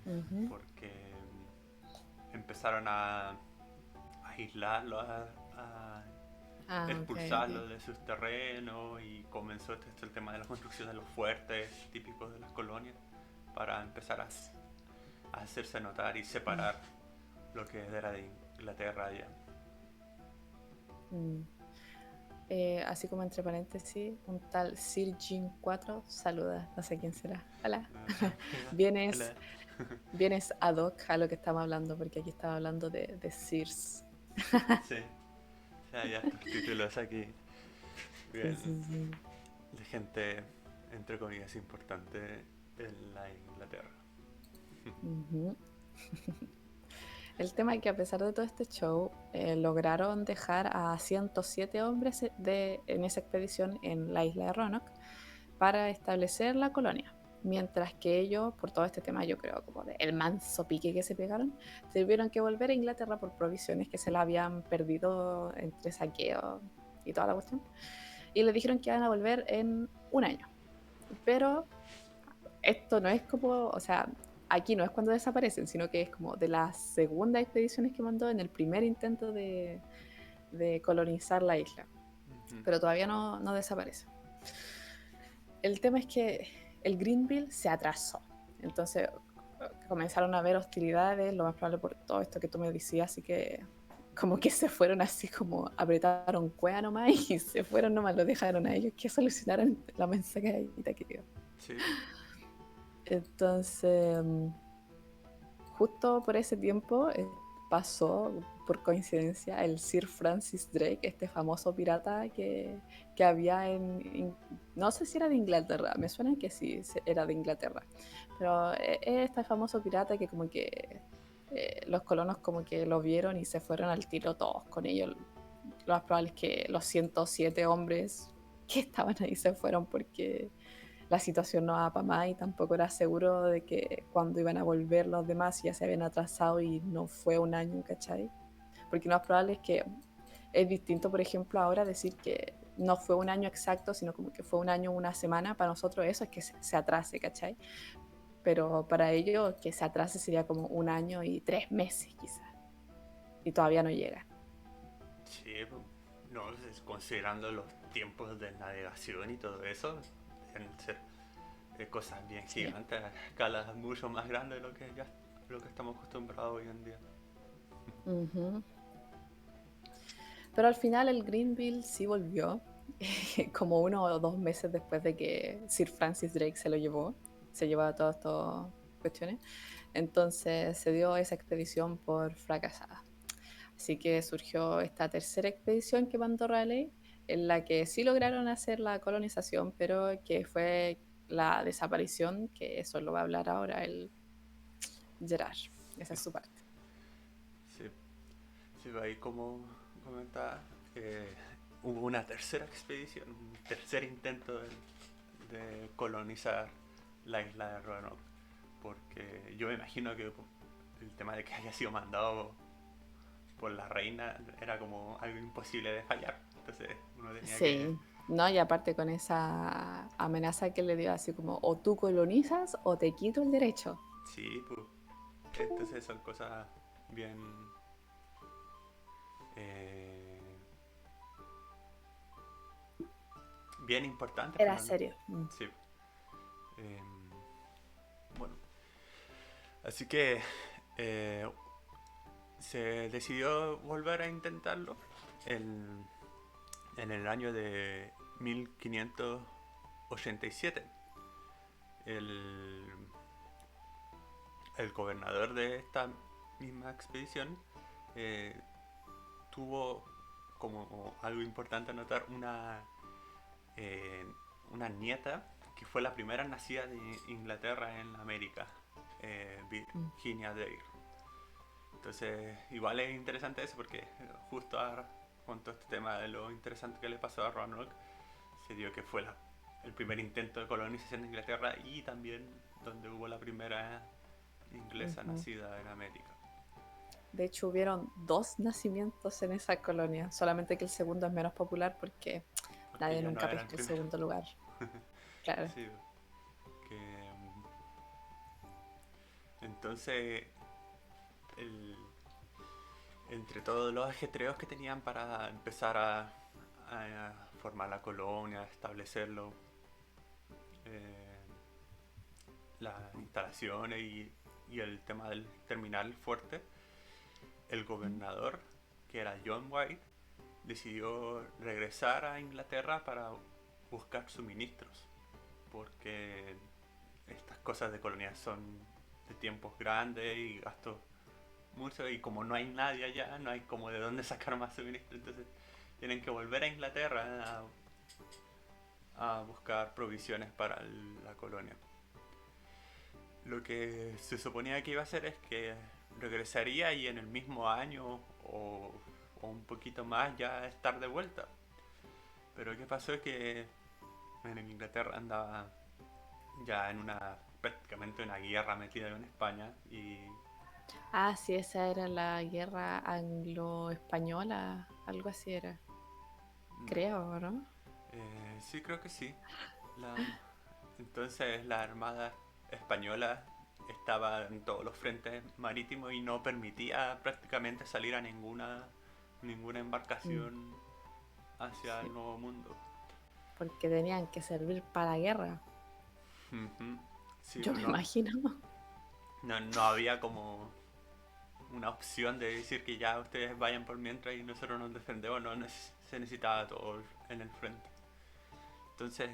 Ujú. Porque empezaron a aislarlos, a Ah, ok, ok. expulsarlos de sus terrenos y comenzó el tema de la construcción de los fuertes típicos de las colonias para empezar a hacerse notar y Mm, separar lo que era de Inglaterra allá. mm. Así como entre paréntesis, un tal Sir Jim 4 saluda, no sé quién será. Hola. Vienes, Hola. vienes ad hoc a lo que estamos hablando, porque aquí estaba hablando de Sirs. Sí, o sea, ya estos títulos aquí, Sí, bien, sí, sí. de gente, entre comillas, importante en la Inglaterra. Ujú. El tema es que a pesar de todo este show, lograron dejar a 107 hombres en esa expedición en la isla de Roanoke para establecer la colonia. Mientras que ellos, por todo este tema, yo creo, como de el manso pique que se pegaron, tuvieron que volver a Inglaterra por provisiones que se la habían perdido entre saqueos y toda la cuestión. Y les dijeron que iban a volver en un año. Pero esto no es como, o sea, aquí no es cuando desaparecen, sino que es como de las segundas expediciones que mandó en el primer intento de colonizar la isla. Ujú. Pero todavía no desaparece. El tema es que el Greenville se atrasó. Entonces comenzaron a haber hostilidades, lo más probable por todo esto que tú me decías, así que como que se fueron así como apretaron cueva nomás y se fueron nomás, lo dejaron a ellos que solucionaran la mensajita que dio. Sí, Entonces, justo por ese tiempo pasó, por coincidencia, el Sir Francis Drake, este famoso pirata que había no sé si era de Inglaterra, me suena que sí, era de Inglaterra, pero este famoso pirata que como que los colonos como que lo vieron y se fueron al tiro todos con ellos. Lo más probable es que los 107 hombres que estaban ahí se fueron porque la situación no daba para más y tampoco era seguro de que cuando iban a volver los demás ya se habían atrasado y no fue un año, ¿cachai? Porque lo más probable es que es distinto, por ejemplo, ahora decir que no fue un año exacto, sino como que fue un año, una semana. Para nosotros eso es que se atrase, ¿cachai? Pero para ellos que se atrase sería como un año y 3 meses quizás. Y todavía no llega. sí, no, considerando los tiempos de navegación y todo eso, deben ser cosas bien Sí. gigantes, a escalas mucho más grandes de lo que estamos acostumbrados hoy en día. Ujú. Pero al final el Greenville sí volvió. como 1 o 2 meses después de que Sir Francis Drake se lo llevó, se llevaba todas estas cuestiones, entonces se dio esa expedición por fracasada. Así que surgió esta tercera expedición que mandó Raleigh, en la que sí lograron hacer la colonización, pero que fue la desaparición, que eso lo va a hablar ahora el Gerard. Esa es su parte. Sí, sí, ahí como comentaba, hubo una tercera expedición, un tercer intento de colonizar la isla de Roanoke, porque yo me imagino que el tema de que haya sido mandado por la reina era como algo imposible de fallar, entonces uno tenía que... Sí, ¿no? Y aparte con esa amenaza que le dio, así como, o tú colonizas o te quito el derecho. Sí, pues, entonces son cosas bien... eh, bien importantes, Era pero no... serio. Sí. eh, bueno, así que eh, se decidió volver a intentarlo en, en el año de 1587. El, el gobernador de esta misma expedición eh, tuvo como algo importante anotar eh, una nieta que fue la primera nacida de Inglaterra en América, Mm. Virginia Dare. Entonces, igual es interesante eso porque justo ahora, con todo este tema de lo interesante que le pasó a Roanoke, se dio que fue el primer intento de colonización de Inglaterra y también donde hubo la primera inglesa Ujú. nacida en América. De hecho, hubieron 2 nacimientos en esa colonia, solamente que el segundo es menos popular porque Porque nadie ya no nunca era el pescó el primero. segundo lugar. Claro. Sí, que entonces el, entre todos los ajetreos que tenían para empezar a formar la colonia, establecerlo, eh, las instalaciones y el tema del terminal fuerte, el gobernador, que era John White, decidió regresar a Inglaterra para buscar suministros, porque estas cosas de colonia son de tiempos grandes y gastos mucho, y como no hay nadie allá, no hay como de dónde sacar más suministros, entonces tienen que volver a Inglaterra a buscar provisiones para la colonia. Lo que se suponía que iba a hacer es que regresaría y en el mismo año o un poquito más ya estar de vuelta. Pero qué pasó es que en Inglaterra andaba ya en una prácticamente una guerra metida con España y Ah, sí, esa era la guerra anglo-española, algo así era, creo, ¿no? sí creo que sí. La, entonces la Armada Española estaba en todos los frentes marítimos y no permitía prácticamente salir a ninguna Mm, embarcación hacia el sí, Nuevo Mundo. porque tenían que servir para la guerra, Ujú. Sí, yo me bueno, imagino. no había como una opción de decir que ya ustedes vayan por mientras y nosotros nos defendemos, no se necesitaba todo en el frente. Entonces,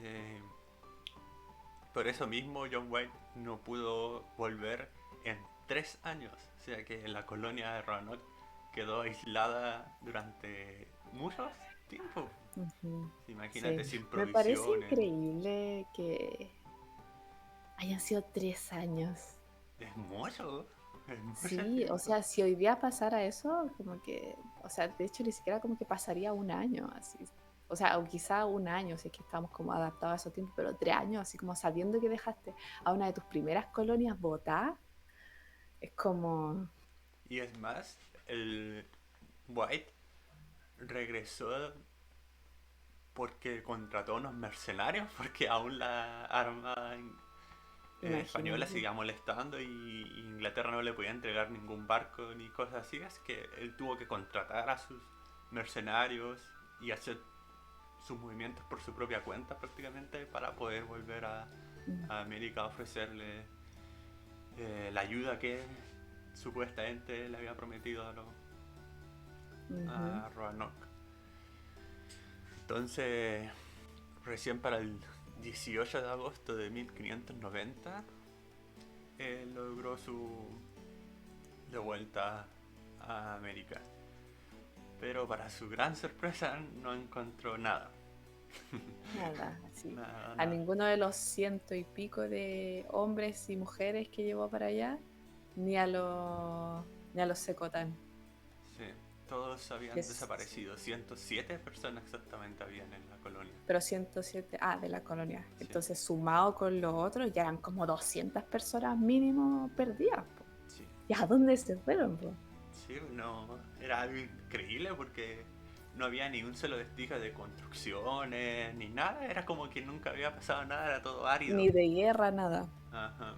por eso mismo John White no pudo volver en 3 años. O sea que la colonia de Roanoke quedó aislada durante mucho tiempo. Ujú. Imagínate, Sí, sin me parece provisiones. increíble que hayan sido 3 años. Es mucho. Es mucho Sí, o tiempo. sea, si hoy día pasara eso, como que, o sea, de hecho ni siquiera como que pasaría un año, así. O sea, o quizá un año, si es que estamos como adaptados a esos tiempos, pero 3 años, así como sabiendo que dejaste a una de tus primeras colonias botada, es como... Y es más, el White regresó porque contrató unos mercenarios, porque aún la armada española Imagínate. seguía molestando y Inglaterra no le podía entregar ningún barco ni cosas así, así que él tuvo que contratar a sus mercenarios y hacer sus movimientos por su propia cuenta prácticamente para poder volver Mm, a América a ofrecerle la ayuda que supuestamente le había prometido ujú. a Roanoke. Entonces, recién para el 18 de agosto de 1590, logró su de vuelta a América. Pero para su gran sorpresa no encontró nada. Nada, así. Nada, A nada. ninguno de los ciento y pico de hombres y mujeres que llevó para allá, ni a los Secotán. Sí, todos Que habían es- desaparecido. 107 personas exactamente habían en la colonia. pero 107, de la colonia. Sí, Entonces, sumado con los otros, ya eran como 200 personas mínimo perdidas, po. sí. ¿Y a dónde se fueron, po? Sí, no, era algo increíble porque no había ni un solo vestigio de construcciones ni nada. Era como que nunca había pasado nada, era todo árido. Ni de guerra, nada. Ajá.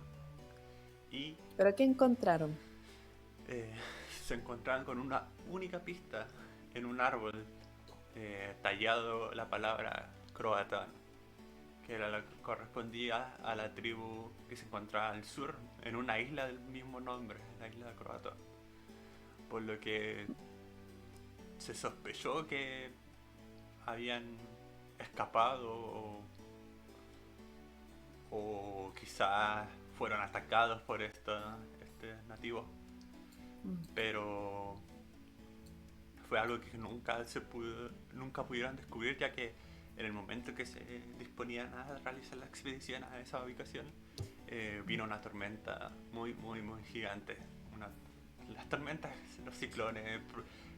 Y ¿Pero qué encontraron? eh, se encontraban con una única pista en un árbol tallado la palabra croatán, que era la que correspondía a la tribu que se encontraba al sur, en una isla del mismo nombre, la isla de Croatán. Por lo que se sospechó que habían escapado o quizás fueron atacados por estos nativos, Mm. pero fue algo que nunca pudieron descubrir, ya que en el momento que se disponían a realizar la expedición a esa ubicación, vino una tormenta muy, muy, muy gigante. Las tormentas, los ciclones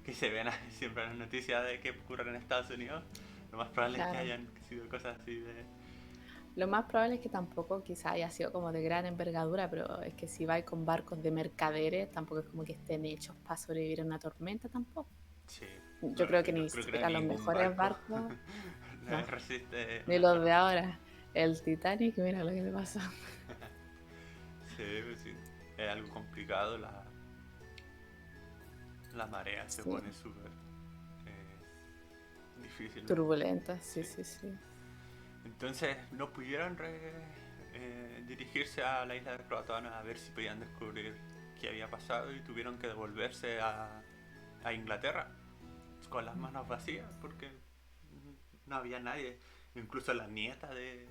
que se ven siempre en las noticias de que ocurren en Estados Unidos, lo más probable es que Claro. hayan sido cosas así de... Lo más probable es que tampoco quizá haya sido como de gran envergadura, pero es que si vais con barcos de mercaderes, tampoco es como que estén hechos para sobrevivir en una tormenta tampoco. Sí, Yo no, creo que no ni creo que siquiera los ningún mejores barco barcos, no, resiste ni una los de tormenta. ahora. El Titanic, mira lo que le pasó. Sí, pues sí, es algo complicado, la marea se Sí, pone súper difícil. turbulenta, sí, Sí. sí, sí. Entonces no pudieron dirigirse a la isla de Croatoan a ver si podían descubrir qué había pasado y tuvieron que devolverse a Inglaterra con las manos vacías porque no había nadie. Incluso la nieta del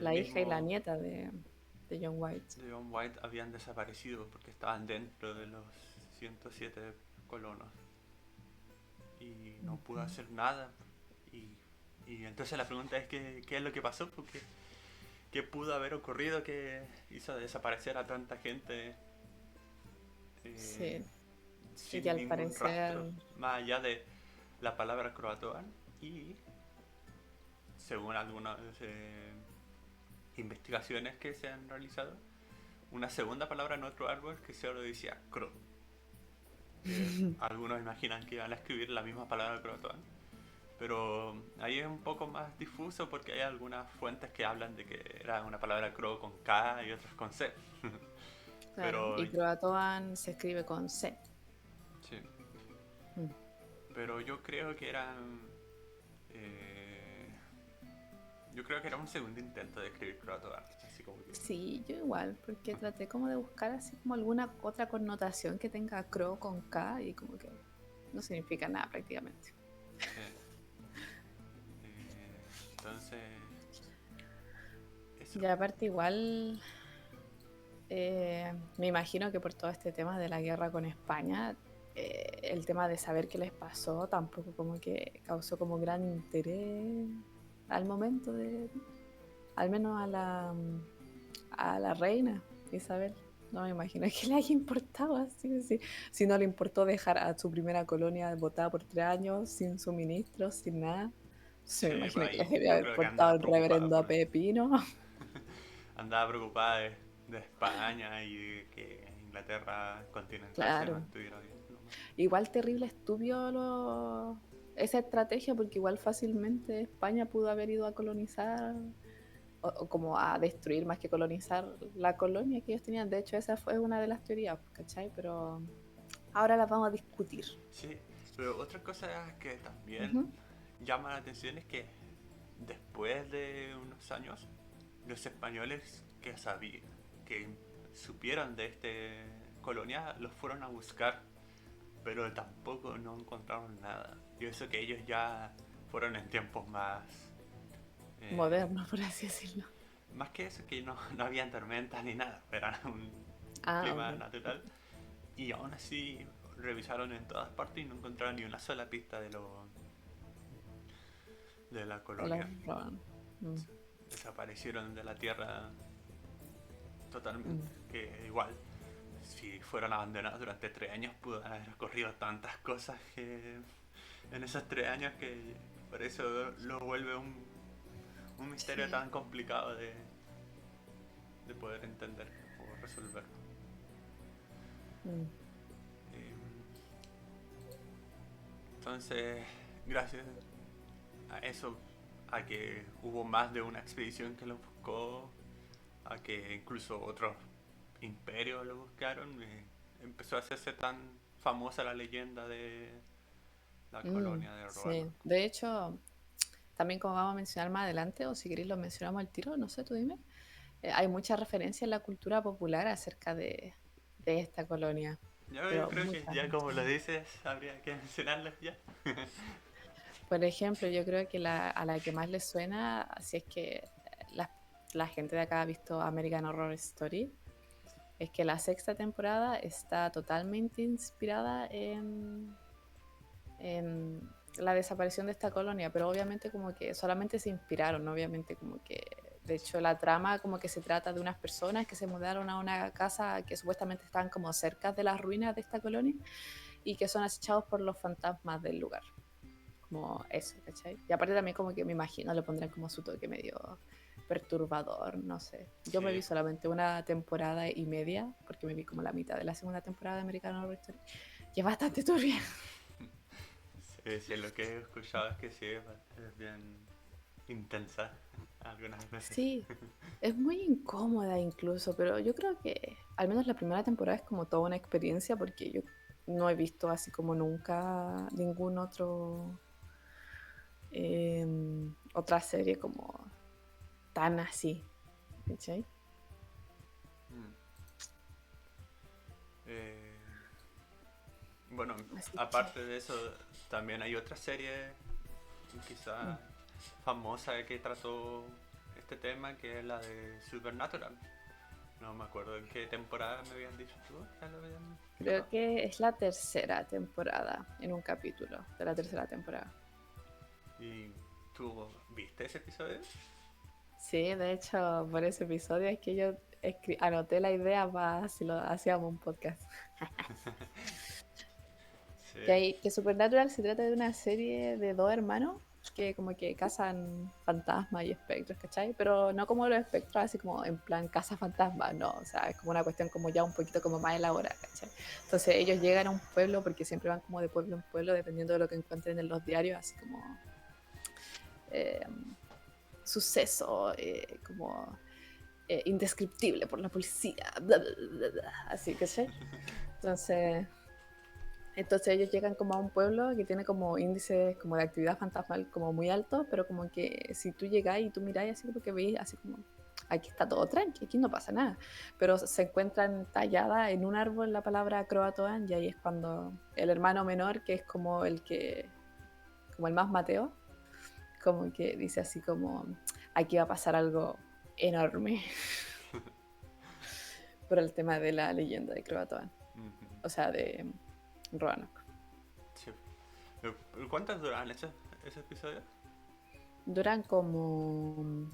La hija y la mismo nieta de John White. de John White habían desaparecido porque estaban dentro de los 107 colonos y no pudo Ujú. hacer nada. Y, y entonces la pregunta es qué es lo que pasó, porque qué pudo haber ocurrido que hizo desaparecer a tanta gente eh, Sí, y que sin al ningún rastro, parecer, más allá de la palabra croatoan y según algunas investigaciones que se han realizado, una segunda palabra en otro árbol que solo decía cro, que algunos imaginan que iban a escribir la misma palabra croatoan, pero ahí es un poco más difuso porque hay algunas fuentes que hablan de que era una palabra crow con K y otras con C. claro, Pero y Croatoan se escribe con C. sí, Mm. pero yo creo que eran eh, yo creo que era un segundo intento de escribir croatoan, así como que Sí, yo igual, porque traté como de buscar así como alguna otra connotación que tenga Crow con K y como que no significa nada prácticamente. sí. Entonces eso. Y aparte igual, me imagino que por todo este tema de la guerra con España, el tema de saber qué les pasó tampoco como que causó como gran interés al momento de, al menos a la reina Isabel. No me imagino que le haya importado así, así. Si no le importó dejar a su primera colonia botada por 3 años, sin suministros, sin nada. Se Sí, me pues imagino que ahí les debe yo haber creo que importado andaba el preocupada reverendo a por Pepino. andaba preocupada de España y de que Inglaterra continental se Claro. mantuviera bien. ¿No? Igual terrible estúpido esa estrategia, porque igual fácilmente España pudo haber ido a colonizar o como a destruir más que colonizar la colonia que ellos tenían. De hecho, esa fue una de las teorías, ¿cachai? Pero ahora las vamos a discutir. Sí, pero otra cosa que también Ujú. llama la atención es que después de unos años, los españoles que supieron de este colonia los fueron a buscar, pero tampoco no encontraron nada. Y eso que ellos ya fueron en tiempos más... eh, Moderno, por así decirlo. más que eso, que no habían tormentas ni nada, era un Ah, clima ok. natural. Y aún así revisaron en todas partes y no encontraron ni una sola pista de la De los colonia. Rowan. Mm, Desaparecieron de la Tierra totalmente. mm. Que igual, si fueron abandonados durante 3 años, pudo haber ocurrido tantas cosas que en esos 3 años que por eso lo vuelve un misterio Sí. tan complicado de poder entender o resolver. Mm. Eh, Entonces, gracias a eso, a que hubo más de una expedición que lo buscó, a que incluso otros imperios lo buscaron, empezó a hacerse tan famosa la leyenda de la Mm, colonia de sí. Roanoke. De hecho, también como vamos a mencionar más adelante, o si queréis lo mencionamos al tiro, no sé, tú dime. Hay mucha referencia en la cultura popular acerca de esta colonia. Yo Pero creo que muchas, ya como muchas. lo dices, habría que mencionarlos ya. Por ejemplo, yo creo que a la que más le suena, si es que la, la gente de acá ha visto American Horror Story, es que la sexta temporada está totalmente inspirada en la desaparición de esta colonia, pero obviamente como que solamente se inspiraron, ¿no? Obviamente como que, de hecho la trama como que se trata de unas personas que se mudaron a una casa que supuestamente están como cerca de las ruinas de esta colonia y que son acechados por los fantasmas del lugar. Como eso, ¿cachai? Y aparte también como que me imagino le pondrán como su toque medio perturbador, no sé. Yo me Sí, vi solamente una temporada y media, porque me vi como la mitad de la segunda temporada de American Horror Story, y es bastante turbia. sí, sí, lo que he escuchado es que sí, es bien intensa algunas veces. Sí, es muy incómoda incluso, pero yo creo que al menos la primera temporada es como toda una experiencia porque yo no he visto así como nunca ningún otro otra serie como tan así, ¿cachai? Mm. Eh, bueno, Así que aparte de eso, también hay otra serie mm, quizá famosa que trató este tema, que es la de Supernatural. No me acuerdo en qué temporada me habían dicho tú, ya lo habían creo tratado. que es la tercera temporada en un capítulo de la tercera temporada. ¿Y tú viste ese episodio? Sí, de hecho, por ese episodio es que yo anoté la idea para si lo hacíamos un podcast. Sí. Que Supernatural se trata de una serie de dos hermanos que como que cazan fantasmas y espectros, ¿cachai? Pero no como los espectros, así como en plan caza fantasmas, no, o sea, es como una cuestión como ya un poquito como más elaborada, ¿cachai? Entonces ellos llegan a un pueblo porque siempre van como de pueblo en pueblo dependiendo de lo que encuentren en los diarios, así como eh, suceso, como indescriptible por la policía, bla, bla, bla, bla, así, ¿cachai? Entonces Entonces ellos llegan como a un pueblo que tiene como índices como de actividad fantasmal como muy altos, pero como que si tú llegas y tú miráis así como que veis así como aquí está todo tranqui, aquí no pasa nada. Pero se encuentran tallada en un árbol la palabra Croatoan y ahí es cuando el hermano menor, que es como como el más Mateo, como que dice así como aquí va a pasar algo enorme por el tema de la leyenda de Croatoan, Ujú. o sea, de Roanoke. Sí. ¿Cuántas duran esos episodios? Duran como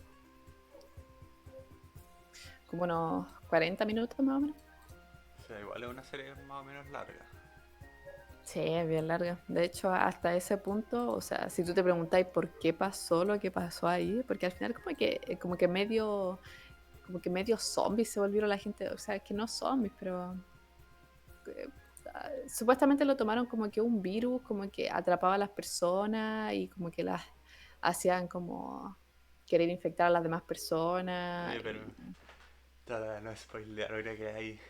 unos 40 minutos más o menos. O sea, igual es una serie más o menos larga. Sí, es bien larga. De hecho, hasta ese punto, o sea, si tú te preguntáis por qué pasó lo que pasó ahí, porque al final como que medio zombies se volvieron la gente, o sea, es que no zombies, pero eh, supuestamente lo tomaron como que un virus, como que atrapaba a las personas y como que las hacían como querer infectar a las demás personas. Oye, pero para no spoilear, ahora que hay que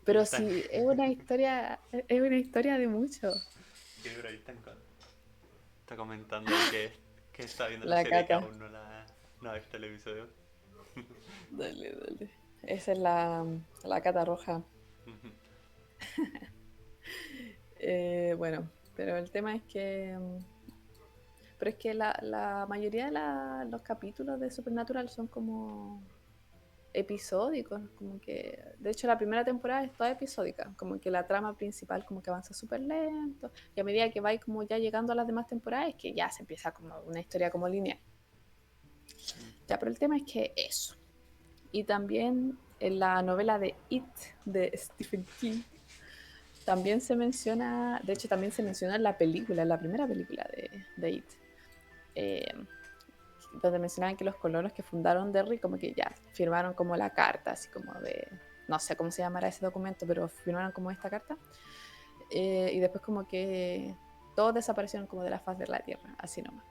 Pero están sí, es una historia de mucho. que por ahí está comentando ahí que está viendo la La serie y que cata. aún no ha visto el episodio. Dale, dale. Esa es la cata roja. Bueno. Pero el tema es que... Pero es que la mayoría de los capítulos de Supernatural son como episódicos, como que, de hecho la primera temporada es toda episódica, como que la trama principal como que avanza súper lento, y a medida que va como ya llegando a las demás temporadas es que ya se empieza como una historia como lineal. Mm. Ya, pero el tema es que eso. Y también en la novela de It, de Stephen King, también se menciona, de hecho también se menciona en la película, en la primera película de It, eh, donde mencionaban que los colonos que fundaron Derry como que ya firmaron como la carta, así como de, no sé cómo se llamará ese documento, pero firmaron como esta carta, y después como que todos desaparecieron como de la faz de la tierra, así nomás.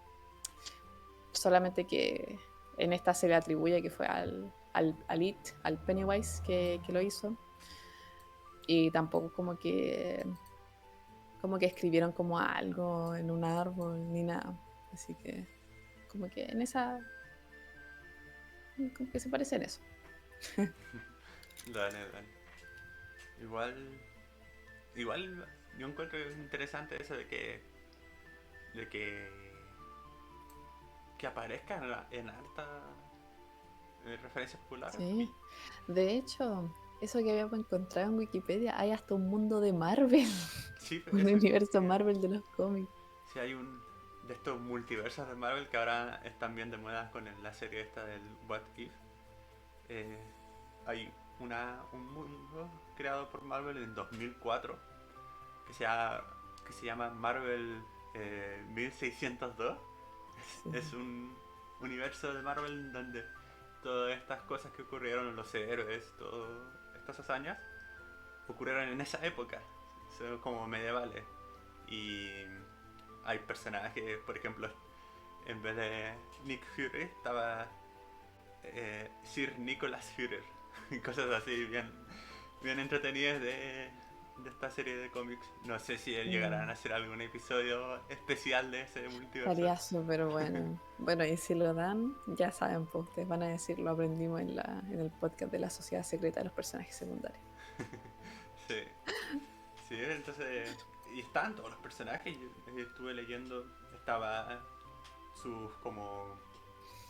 Solamente que en esta se le atribuye que fue al It, al Pennywise que lo hizo, y tampoco como que escribieron como algo en un árbol ni nada, así que como que en esa como que se parece en eso. Dale, dale. Igual, igual yo encuentro interesante eso de que aparezca en harta referencias populares. Sí, de hecho, eso que habíamos encontrado en Wikipedia, hay hasta un mundo de Marvel, Sí, pues un eso universo quería. Marvel de los cómics. Sí, hay un de estos multiversos de Marvel que ahora están bien de moda con la serie esta del What If. Eh, hay un mundo creado por Marvel en 2004 que que se llama Marvel 1602. Sí. Es un universo de Marvel donde todas estas cosas que ocurrieron, los héroes, todas estas hazañas, ocurrieron en esa época. Son como medievales. Y hay personajes, por ejemplo, en vez de Nick Fury estaba Sir Nicholas Führer. Y cosas así bien entretenidas de esta serie de cómics. No sé si llegarán Mm, a hacer algún episodio especial de ese multiverso. estaría súper bueno. Bueno, y si lo dan, ya saben, pues ustedes van a decir, lo aprendimos en el podcast de la Sociedad Secreta de los Personajes Secundarios. Sí, sí, entonces. Y estaban todos los personajes. Yo estuve leyendo. Estaba su como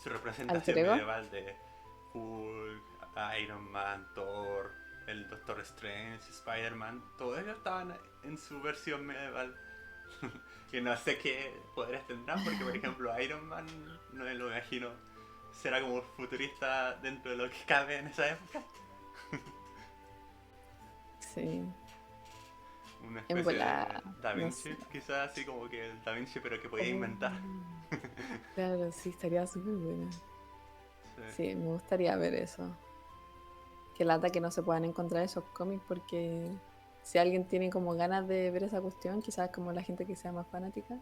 su ¿Alter representación ego? medieval de Hulk, Iron Man, Thor, el Doctor Strange, Spider-Man. Todos ellos estaban en su versión medieval. Y no sé qué poderes tendrán, porque por ejemplo Iron Man no me lo imagino. Será como futurista dentro de lo que cabe en esa época. Sí. Una En especie de volar, Da no sé. Vinci, quizás así como que el Da Vinci, pero que podía Oh, inventar. claro, sí, estaría súper buena. Sí, Sí, me gustaría ver eso. Qué lata que no se puedan encontrar esos cómics porque si alguien tiene como ganas de ver esa cuestión, quizás como la gente que sea más fanática,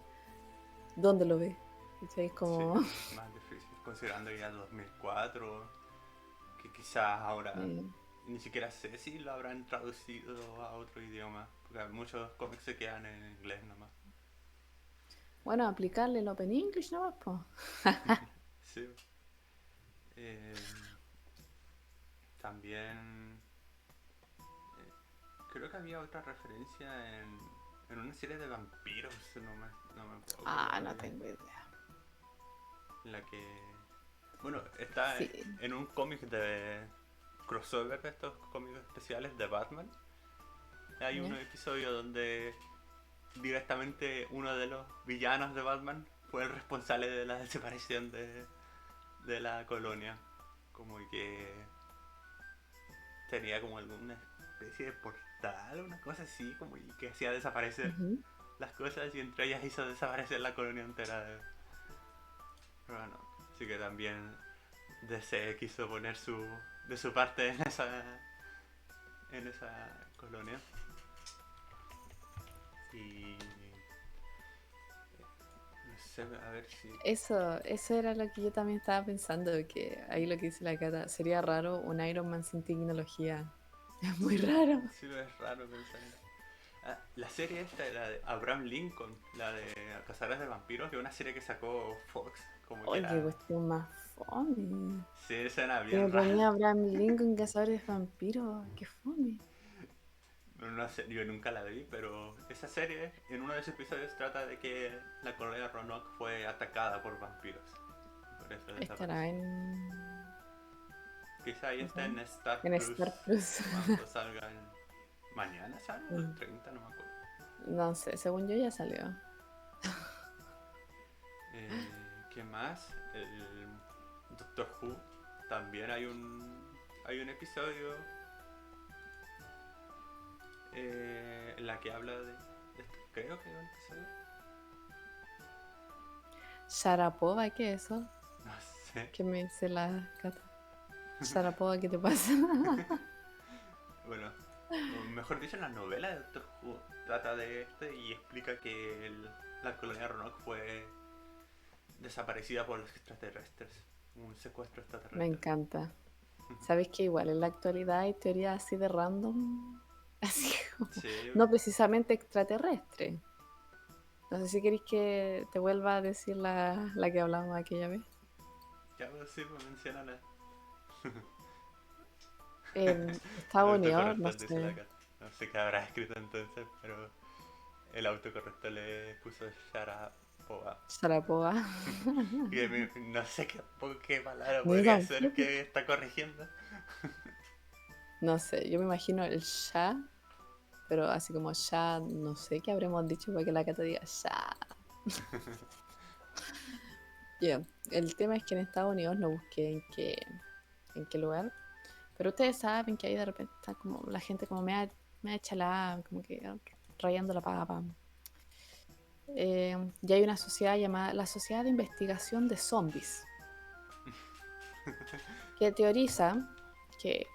¿dónde lo ve? ¿Cachai? Es sí, como... es más difícil, considerando ya el 2004, que quizás ahora eh, ni siquiera sé si lo habrán traducido a otro idioma, porque muchos cómics se quedan en inglés nomás. bueno, aplicarle el Open English nomás, pues. Sí. Eh, también creo que había otra referencia en una serie de vampiros, no me puedo Ah, acordar no bien. tengo idea. La que. Bueno, está Sí, en un cómic de crossover de estos cómics especiales de Batman. Hay un ¿ya? episodio donde directamente uno de los villanos de Batman fue el responsable de la desaparición de la colonia. Como que tenía como alguna especie de portal, una cosa así, como y que hacía desaparecer Ujú. las cosas y entre ellas hizo desaparecer la colonia entera Pero bueno, así que también DC quiso poner de su parte en esa colonia. Y no sé, a ver si. Eso era lo que yo también estaba pensando, que ahí lo que dice la Cata, sería raro un Iron Man sin tecnología. Es muy Sí, raro. sí es raro pensar en. Ah, la serie esta, la de Abraham Lincoln, la de Cazadores de Vampiros, que es una serie que sacó Fox, como que Oye, qué era. cuestión más fome. Sí, esa era Que me bien rara. ponía Abraham Lincoln, Cazadores de Vampiros. Qué fome. No sé, yo nunca la vi, pero esa serie, en uno de sus episodios, trata de que la colonia Roanoke fue atacada por vampiros. Por eso Estará desapareció. en... Quizá ahí ¿cómo se está llama? en Star En Plus Star Plus. cuando salga mañana, ¿sale? O el Mm, 30, no me acuerdo. no sé, según yo ya salió. ¿Qué más? El Doctor Who. También hay un episodio en la que habla de esto. Creo que hay un episodio. Sharapova, ¿qué es eso? No sé. ¿Qué me dice la Cata? Sharapova, ¿qué te pasa? Bueno, o mejor dicho, en la novela de Doctor Who trata de esto y explica que la colonia Roanoke fue desaparecida por los extraterrestres. Un secuestro Me extraterrestre. encanta. ¿Sabes que igual en la actualidad hay teorías así de random? Así como, Sí, no precisamente extraterrestre. No sé si queréis que te vuelva a decir la que hablamos aquella vez. ya pues sí, pues menciónala. En El Estados Unidos, no autocorrector dice la sé, cara. No sé qué habrá escrito entonces, pero el autocorrector le puso Sharapova. Sharapova. Y no sé qué palabra No, yo podría ser tampoco. que está corrigiendo. No sé, yo me imagino el Sha, pero así como Sha, no sé qué habremos dicho para que la Cata diga Sha. Ya, el tema es que en Estados Unidos no busqué en qué lugar, pero ustedes saben que ahí de repente está como la gente como me ha chalada, como que rayando la papa. Y hay una sociedad llamada la Sociedad de Investigación de Zombies, que teoriza que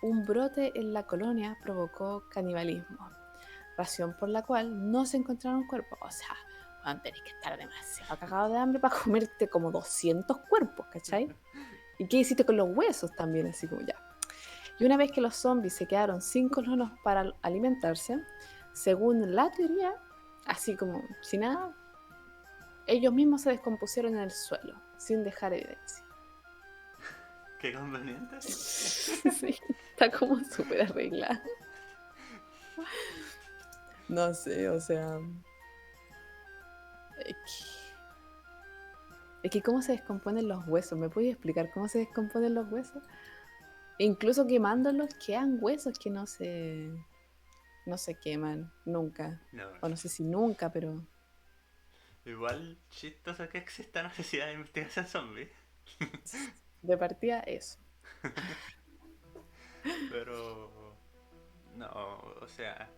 un brote en la colonia provocó canibalismo, razón por la cual no se encontraron cuerpos. O sea, van a tener que estar demasiado cagado de hambre para comerte como 200 cuerpos, ¿cachai? ¿Y qué hiciste con los huesos también? Así como ya. Y una vez que los zombies se quedaron sin colonos para alimentarse, según la teoría, así como si nada, ellos mismos se descompusieron en el suelo, sin dejar evidencia. Qué conveniente. Sí, está como súper arreglada. No sé, o sea. Es que cómo se descomponen los huesos. ¿Me puedes explicar cómo se descomponen los huesos? E incluso quemándolos quedan huesos que no se queman nunca. No, O no sé si nunca, pero igual chistoso que exista necesidad de investigación zombie. de partida eso. Pero no, o sea,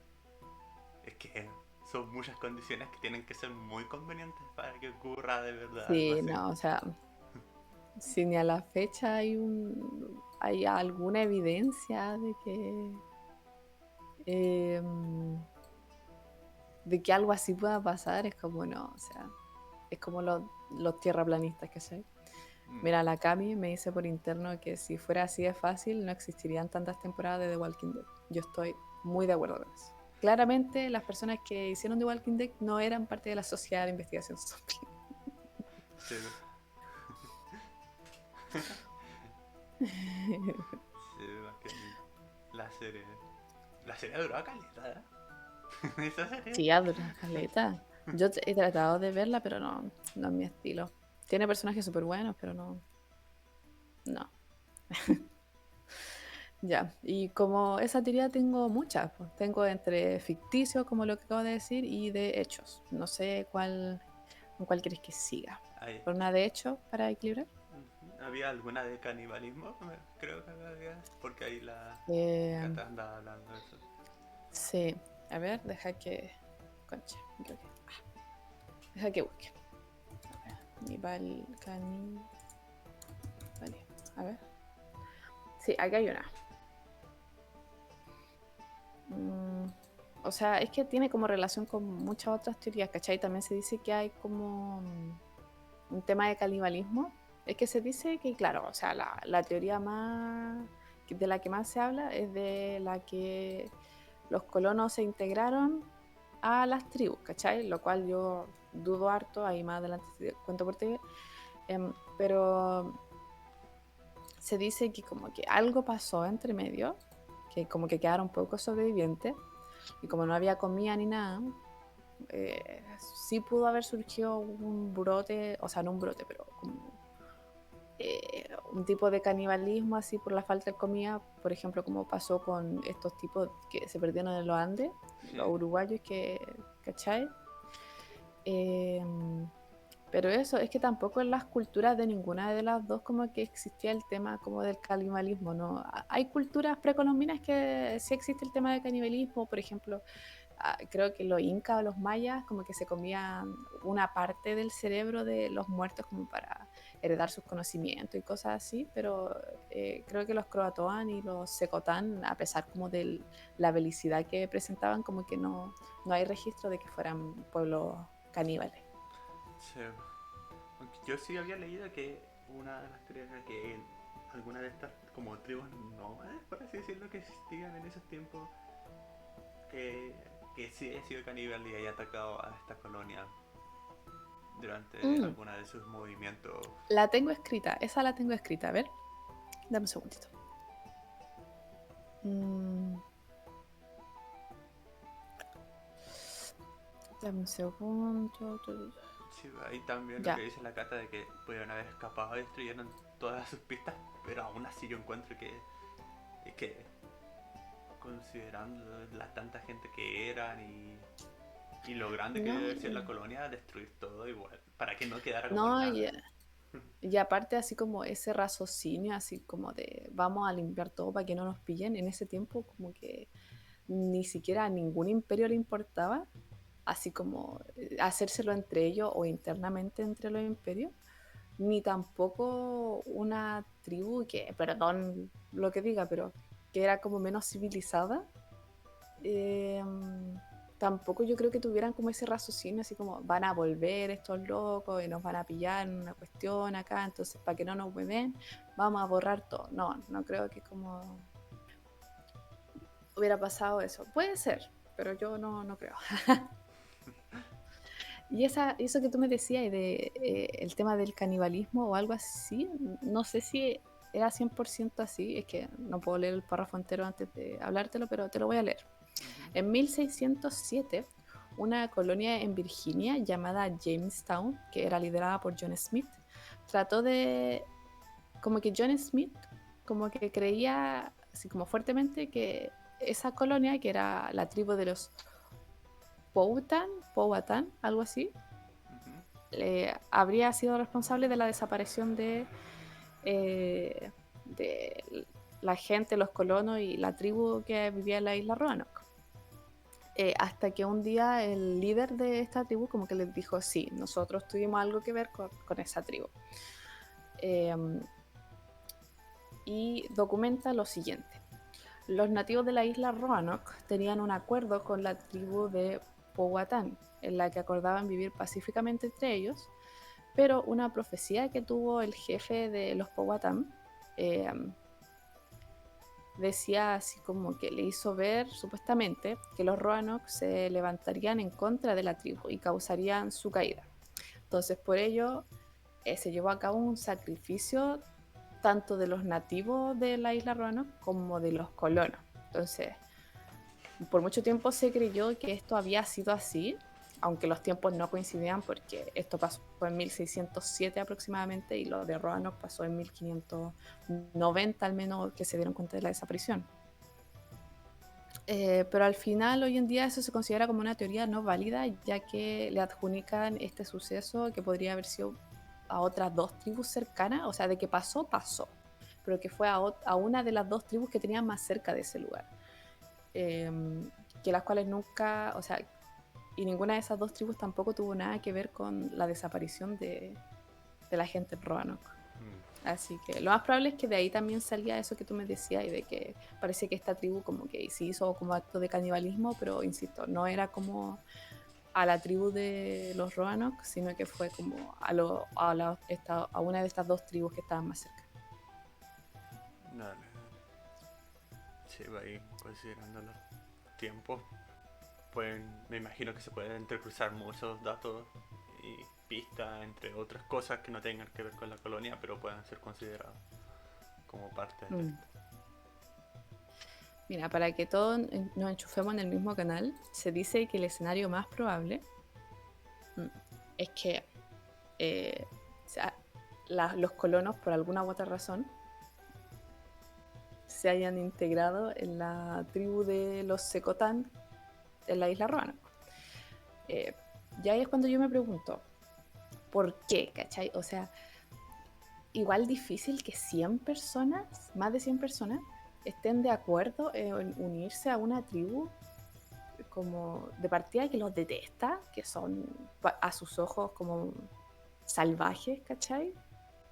es que son muchas condiciones que tienen que ser muy convenientes para que ocurra de verdad algo Sí, así. no, o sea, si ni a la fecha hay alguna evidencia eh, de que algo así pueda pasar, es como no, o sea, es como los tierraplanistas, ¿cachai? Mm, Mira, la Cami me dice por interno que si fuera así de fácil, no existirían tantas temporadas de The Walking Dead. Yo estoy muy de acuerdo con eso. Claramente, las personas que hicieron The Walking Dead no eran parte de la sociedad de investigación zombie. sí, sí, más que la serie. La serie duró caleta, ¿eh? Esa serie. Sí, dura caleta. Yo he tratado de verla, pero no es mi estilo. Tiene personajes súper buenos, pero no. Ya, y como esa teoría tengo muchas, pues. Tengo entre ficticios, como lo que acabo de decir, y de hechos. No sé con cuál quieres que siga. Ay, ¿Por una de hechos para equilibrar? ¿había alguna de canibalismo? Creo que había. Porque ahí la Eh, Cata andaba hablando de eso. sí, a ver, deja que... Concha, deja que busque. A ver, vale, a ver. Sí, acá hay una. Mm, o sea, es que tiene como relación con muchas otras teorías, ¿cachai? También se dice que hay como un tema de canibalismo. Es que se dice que, claro, o sea, la teoría más de la que más se habla es de la que los colonos se integraron a las tribus, ¿cachai? Lo cual yo dudo harto, ahí más adelante te cuento por ti. Pero se dice que como que algo pasó entre medio, que como que quedaron pocos sobrevivientes, Y como no había comida ni nada, sí pudo haber surgido un brote, o sea, no un brote, pero como un tipo de canibalismo así por la falta de comida, por ejemplo, como pasó con estos tipos que se perdieron en los Andes, los Sí. uruguayos ¿cachai? Eh, pero eso, es que tampoco en las culturas de ninguna de las dos como que existía el tema como del canibalismo, ¿no? Hay culturas precolombinas que sí existe el tema del canibalismo, por ejemplo, creo que los incas o los mayas como que se comían una parte del cerebro de los muertos como para heredar sus conocimientos y cosas así, pero creo que los croatoan y los secotán, a pesar como de la belicidad que presentaban, como que no hay registro de que fueran pueblos caníbales. Sí. Aunque yo sí había leído que una de las teorías era que alguna de estas como tribus nómades, por así decirlo, que existían en esos tiempos, que, que sí haya sido caníbal y haya atacado a esta colonia durante Mm, alguna de sus movimientos. la tengo escrita, esa la tengo escrita, a ver, dame un segundito. Mm, dame un segundo. Sí, ahí también lo Ya. que dice la carta de que pudieron haber escapado y destruyeron todas sus pistas, pero aún así yo encuentro que es que considerando la tanta gente que eran y lo grande que No, debe haber sido la colonia, destruir todo igual, para que no quedara como no, nada. y aparte así como ese raciocinio, así como de vamos a limpiar todo para que no nos pillen, en ese tiempo como que ni siquiera a ningún imperio le importaba, así como hacérselo entre ellos o internamente entre los imperios, ni tampoco una tribu que, perdón lo que diga, pero que era como menos civilizada, eh, tampoco yo creo que tuvieran como ese raciocinio, así como van a volver estos locos y nos van a pillar en una cuestión acá, entonces para que no nos ven, vamos a borrar todo. No, no creo que como hubiera pasado eso. Puede ser, pero yo no creo. Y eso que tú me decías de el tema del canibalismo o algo así, no sé si era 100% así, es que no puedo leer el párrafo entero antes de hablártelo, pero te lo voy a leer. Ujú. En 1607, una colonia en Virginia llamada Jamestown, que era liderada por John Smith, trató de, como que John Smith, como que creía, así como fuertemente, que esa colonia, que era la tribu de los Powhatan, algo así, Ujú. habría sido responsable de la desaparición de la gente, los colonos y la tribu que vivía en la isla Roanoke. Hasta que un día el líder de esta tribu como que les dijo, sí, nosotros tuvimos algo que ver con esa tribu. Eh, y documenta lo siguiente. Los nativos de la isla Roanoke tenían un acuerdo con la tribu de Powhatan, en la que acordaban vivir pacíficamente entre ellos, pero una profecía que tuvo el jefe de los Powhatan eh, decía así como que le hizo ver supuestamente que los Roanoke se levantarían en contra de la tribu y causarían su caída. Entonces por ello se llevó a cabo un sacrificio tanto de los nativos de la isla Roanoke como de los colonos. Entonces por mucho tiempo se creyó que esto había sido así, aunque los tiempos no coincidían porque esto pasó en 1607 aproximadamente y lo de Roanoke pasó en 1590 al menos que se dieron cuenta de la desaparición. Pero al final, hoy en día, eso se considera como una teoría no válida, ya que le adjudican este suceso que podría haber sido a otras dos tribus cercanas, o sea, de que pasó, pasó, pero que fue a una de las dos tribus que tenían más cerca de ese lugar, eh, que las cuales nunca, o sea, y ninguna de esas dos tribus tampoco tuvo nada que ver con la desaparición de la gente en Roanoke. Mm. Así que lo más probable es que de ahí también salía eso que tú me decías y de que parece que esta tribu como que se hizo como acto de canibalismo, pero insisto, no era como a la tribu de los Roanoke, sino que fue como a una de estas dos tribus que estaban más cerca. Dale, dale. Sí, va ahí considerando los tiempos. Me imagino que se pueden intercruzar muchos datos y pistas, entre otras cosas que no tengan que ver con la colonia, pero puedan ser considerados como parte de Mm. esto. Mira, para que todos nos enchufemos en el mismo canal, se dice que el escenario más probable mm, es que eh, o sea, los colonos, por alguna u otra razón, se hayan integrado en la tribu de los Secotán en la isla Roanoke. Eh, ya ahí es cuando yo me pregunto, ¿por qué? ¿Cachai? O sea, igual difícil que 100 personas, más de 100 personas, estén de acuerdo en unirse a una tribu como de partida que los detesta, que son a sus ojos como salvajes, ¿cachai?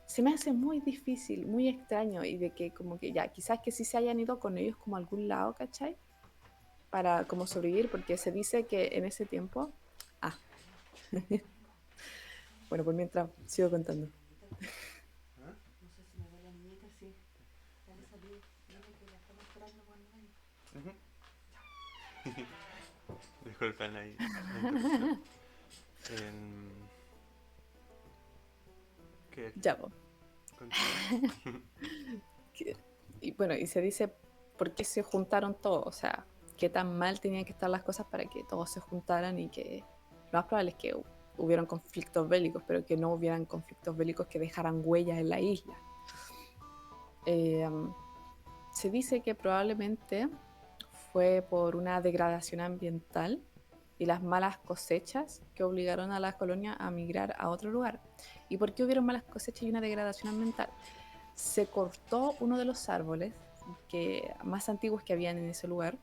Se me hace muy difícil, muy extraño y de que como que ya, quizás que sí se hayan ido con ellos como a algún lado, ¿cachai? Para como sobrevivir, porque se dice que en ese tiempo... Ah, bueno, pues mientras sigo contando. ¿Ah? No sé si me ve la niñita, sí. Dale salir. Dile que la estamos esperando cuando vaya. Disculpen ahí la interrupción. En... ¿Qué? Ya, pues. Continúa. Y bueno, y se dice por qué se juntaron todos, o sea, qué tan mal tenían que estar las cosas para que todos se juntaran y que lo más probable es que hubieran conflictos bélicos, pero que no hubieran conflictos bélicos que dejaran huellas en la isla. Eh, Se dice que probablemente fue por una degradación ambiental y las malas cosechas que obligaron a la colonia a migrar a otro lugar. ¿Y por qué hubieron malas cosechas y una degradación ambiental? Se cortó uno de los árboles más antiguos que habían en ese lugar.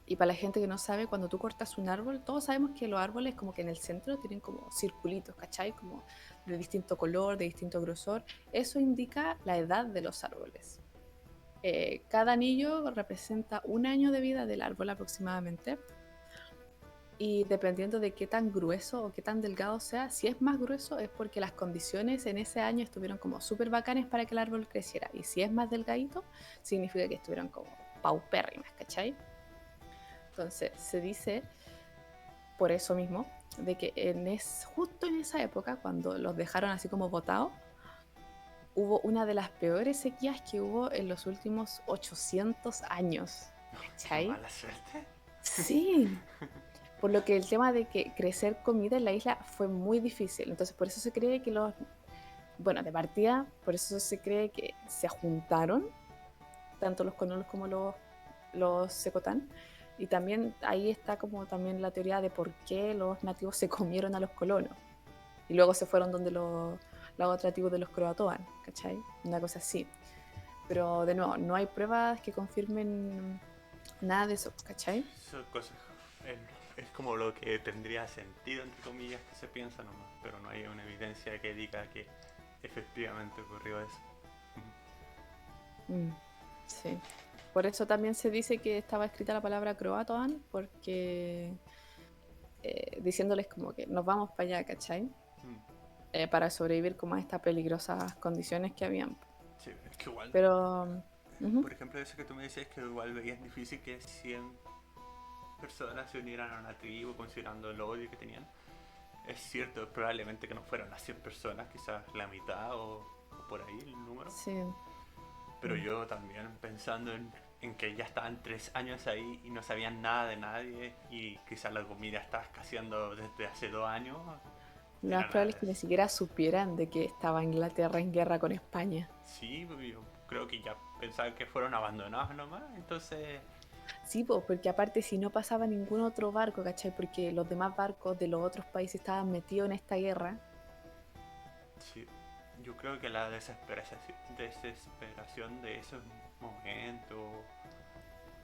Y para la gente que no sabe, cuando tú cortas un árbol, todos sabemos que los árboles como que en el centro tienen como circulitos, ¿cachai? Como de distinto color, de distinto grosor. Eso indica la edad de los árboles. Cada anillo representa un año de vida del árbol aproximadamente. Y dependiendo de qué tan grueso o qué tan delgado sea, si es más grueso es porque las condiciones en ese año estuvieron como súper bacanes para que el árbol creciera. Y si es más delgadito, significa que estuvieron como paupérrimas, ¿cachai? Entonces se dice, por eso mismo, de que justo en esa época, cuando los dejaron así como botados, hubo una de las peores sequías que hubo en los últimos 800 años. Qué ¿Cachai? mala suerte. Sí. Por lo que el tema de que crecer comida en la isla fue muy difícil. Entonces, por eso se cree que bueno, de partida, por eso se cree que se juntaron, tanto los colonos como los secotán. Y también ahí está como también la teoría de por qué los nativos se comieron a los colonos. Y luego se fueron donde la otra tribu de los croatoan, ¿cachai? Una cosa así. Pero de nuevo, no hay pruebas que confirmen nada de eso, ¿cachai? Son cosas. Es como lo que tendría sentido, entre comillas, que se piensa nomás. Pero no hay una evidencia que diga que efectivamente ocurrió eso. Mm, sí. Por eso también se dice que estaba escrita la palabra croatoan, porque diciéndoles como que nos vamos para allá, ¿cachai? Mm. Para sobrevivir como a estas peligrosas condiciones que habían. Sí, es que igual. Pero, Por ejemplo, eso que tú me dices que igual veías difícil que 100 personas se unieran a una tribu considerando el odio que tenían. Es cierto, probablemente que no fueran las 100 personas, quizás la mitad o por ahí el número. sí. Pero yo también pensando en que ya estaban 3 años ahí y no sabían nada de nadie y quizás la comida estaba escaseando desde hace 2 años. Lo más Era probable nada. es que ni siquiera supieran de que estaba Inglaterra en guerra con España. Sí, yo creo que ya pensaban que fueron abandonados nomás, entonces Sí, pues, porque aparte si no pasaba ningún otro barco, ¿cachai? Porque los demás barcos de los otros países estaban metidos en esta guerra. sí, yo creo que la desesperación de esos momentos,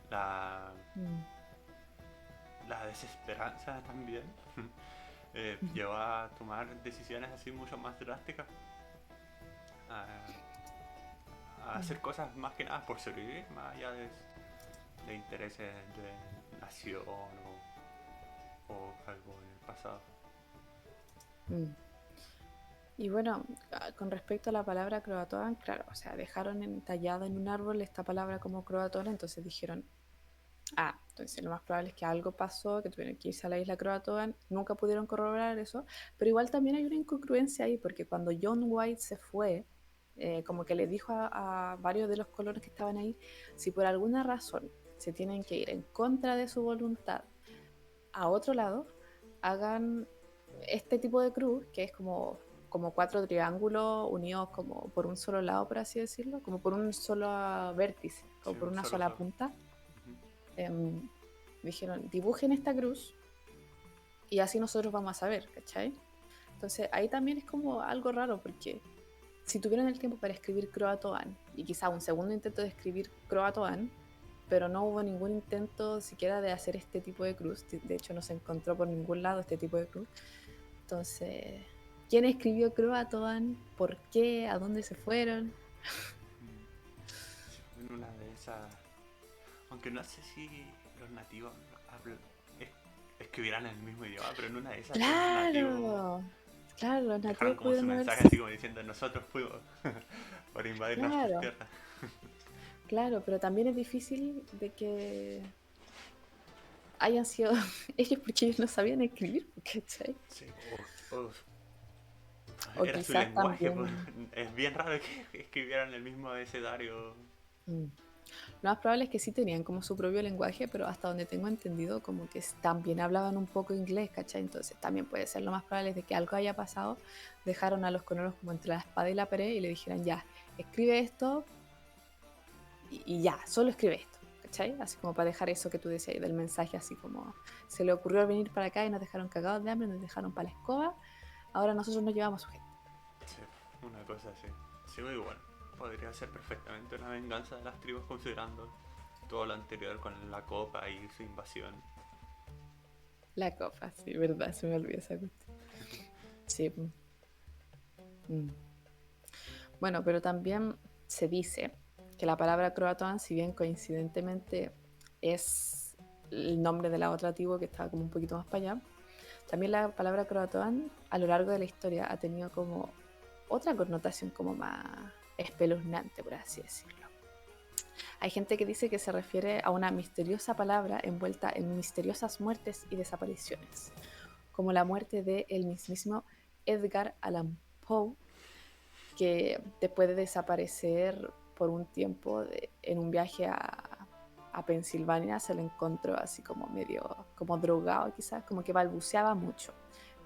la, Mm. la desesperanza también, llevó a tomar decisiones así mucho más drásticas, a hacer cosas más que nada por sobrevivir, más allá de intereses de nación o algo en el pasado. Mm. Y bueno, con respecto a la palabra croatoan, claro, o sea, dejaron tallada en un árbol esta palabra como croatoan, entonces dijeron, entonces lo más probable es que algo pasó, que tuvieron que irse a la isla croatoan, nunca pudieron corroborar eso, pero igual también hay una incongruencia ahí, porque cuando John White se fue, como que le dijo a varios de los colonos que estaban ahí, si por alguna razón se tienen que ir en contra de su voluntad a otro lado, hagan este tipo de cruz, que es como cuatro triángulos unidos como por un solo lado, por así decirlo, como por un solo vértice, Sí, como por un una solo sola lado. punta. Ujú. Em, Dijeron, dibujen esta cruz y así nosotros vamos a saber, ¿cachai? Entonces ahí también es como algo raro porque si tuvieran el tiempo para escribir Croatoan y quizá un segundo intento de escribir Croatoan, pero no hubo ningún intento siquiera de hacer este tipo de cruz, de hecho no se encontró por ningún lado este tipo de cruz. Entonces, ¿quién escribió Croatoan? ¿Por qué? ¿A dónde se fueron? Mm. Sí, en una de esas. Aunque no sé si los nativos es- escribirán el mismo idioma, pero en una de esas los nativos Claro, claro, los dejaron nativos como su pudieron haber... mensaje así como diciendo nosotros fuimos por invadir nuestras Claro, tierras. claro, pero también es difícil de que hayan sido ellos porque ellos no sabían escribir, ¿cachai? Sí, o O era su quizás lenguaje, también... pues. Es bien raro que escribieran el mismo abecedario. mm, lo más probable es que sí tenían como su propio lenguaje, pero hasta donde tengo entendido como que también hablaban un poco inglés, ¿cachai? Entonces también puede ser lo más probable es de que algo haya pasado, dejaron a los conoros como entre la espada y la pared y le dijeran ya, escribe esto y ya, solo escribe esto, ¿cachai? Así como para dejar eso que tú decías del mensaje, así como se le ocurrió venir para acá y nos dejaron cagados de hambre, nos dejaron para la escoba, ahora nosotros nos llevamos su gente. Sí, una cosa así. Sí, muy bueno. Podría ser perfectamente una venganza de las tribus considerando todo lo anterior con la copa y su invasión. La copa, sí, verdad, se me olvidó esa cuestión. Sí. Mm. Bueno, pero también se dice que la palabra croatoan, si bien coincidentemente es el nombre de la otra tribu que estaba como un poquito más para allá, también la palabra croatoan a lo largo de la historia ha tenido como otra connotación como más espeluznante, por así decirlo. Hay gente que dice que se refiere a una misteriosa palabra envuelta en misteriosas muertes y desapariciones, como la muerte de el mismísimo Edgar Allan Poe, que después de desaparecer por un tiempo en un viaje a Pensilvania se le encontró así como medio como drogado quizás, como que balbuceaba mucho,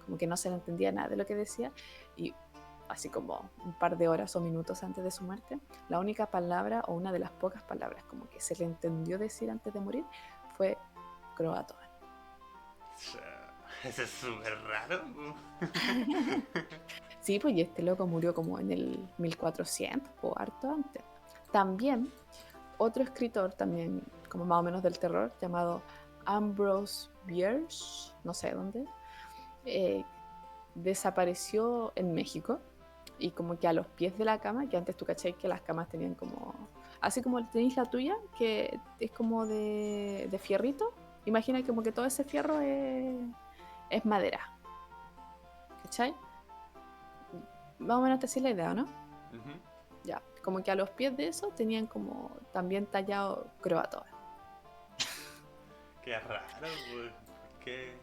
como que no se le entendía nada de lo que decía y así como un par de horas o minutos antes de su muerte, la única palabra o una de las pocas palabras como que se le entendió decir antes de morir fue croatoan. Eso es súper raro. Sí, pues y este loco murió como en el 1400 o harto antes. También otro escritor, también como más o menos del terror, llamado Ambrose Bierce, no sé dónde, eh, desapareció en México y como que a los pies de la cama, que antes tú caché que las camas tenían como, así como tenéis la tuya, que es como de fierrito, imagina como que todo ese fierro es madera, ¿cachai? Más o menos te hacía la idea, ¿no? Ujú. Ya, como que a los pies de eso tenían como también tallado croatoa. Qué raro, pues. Qué.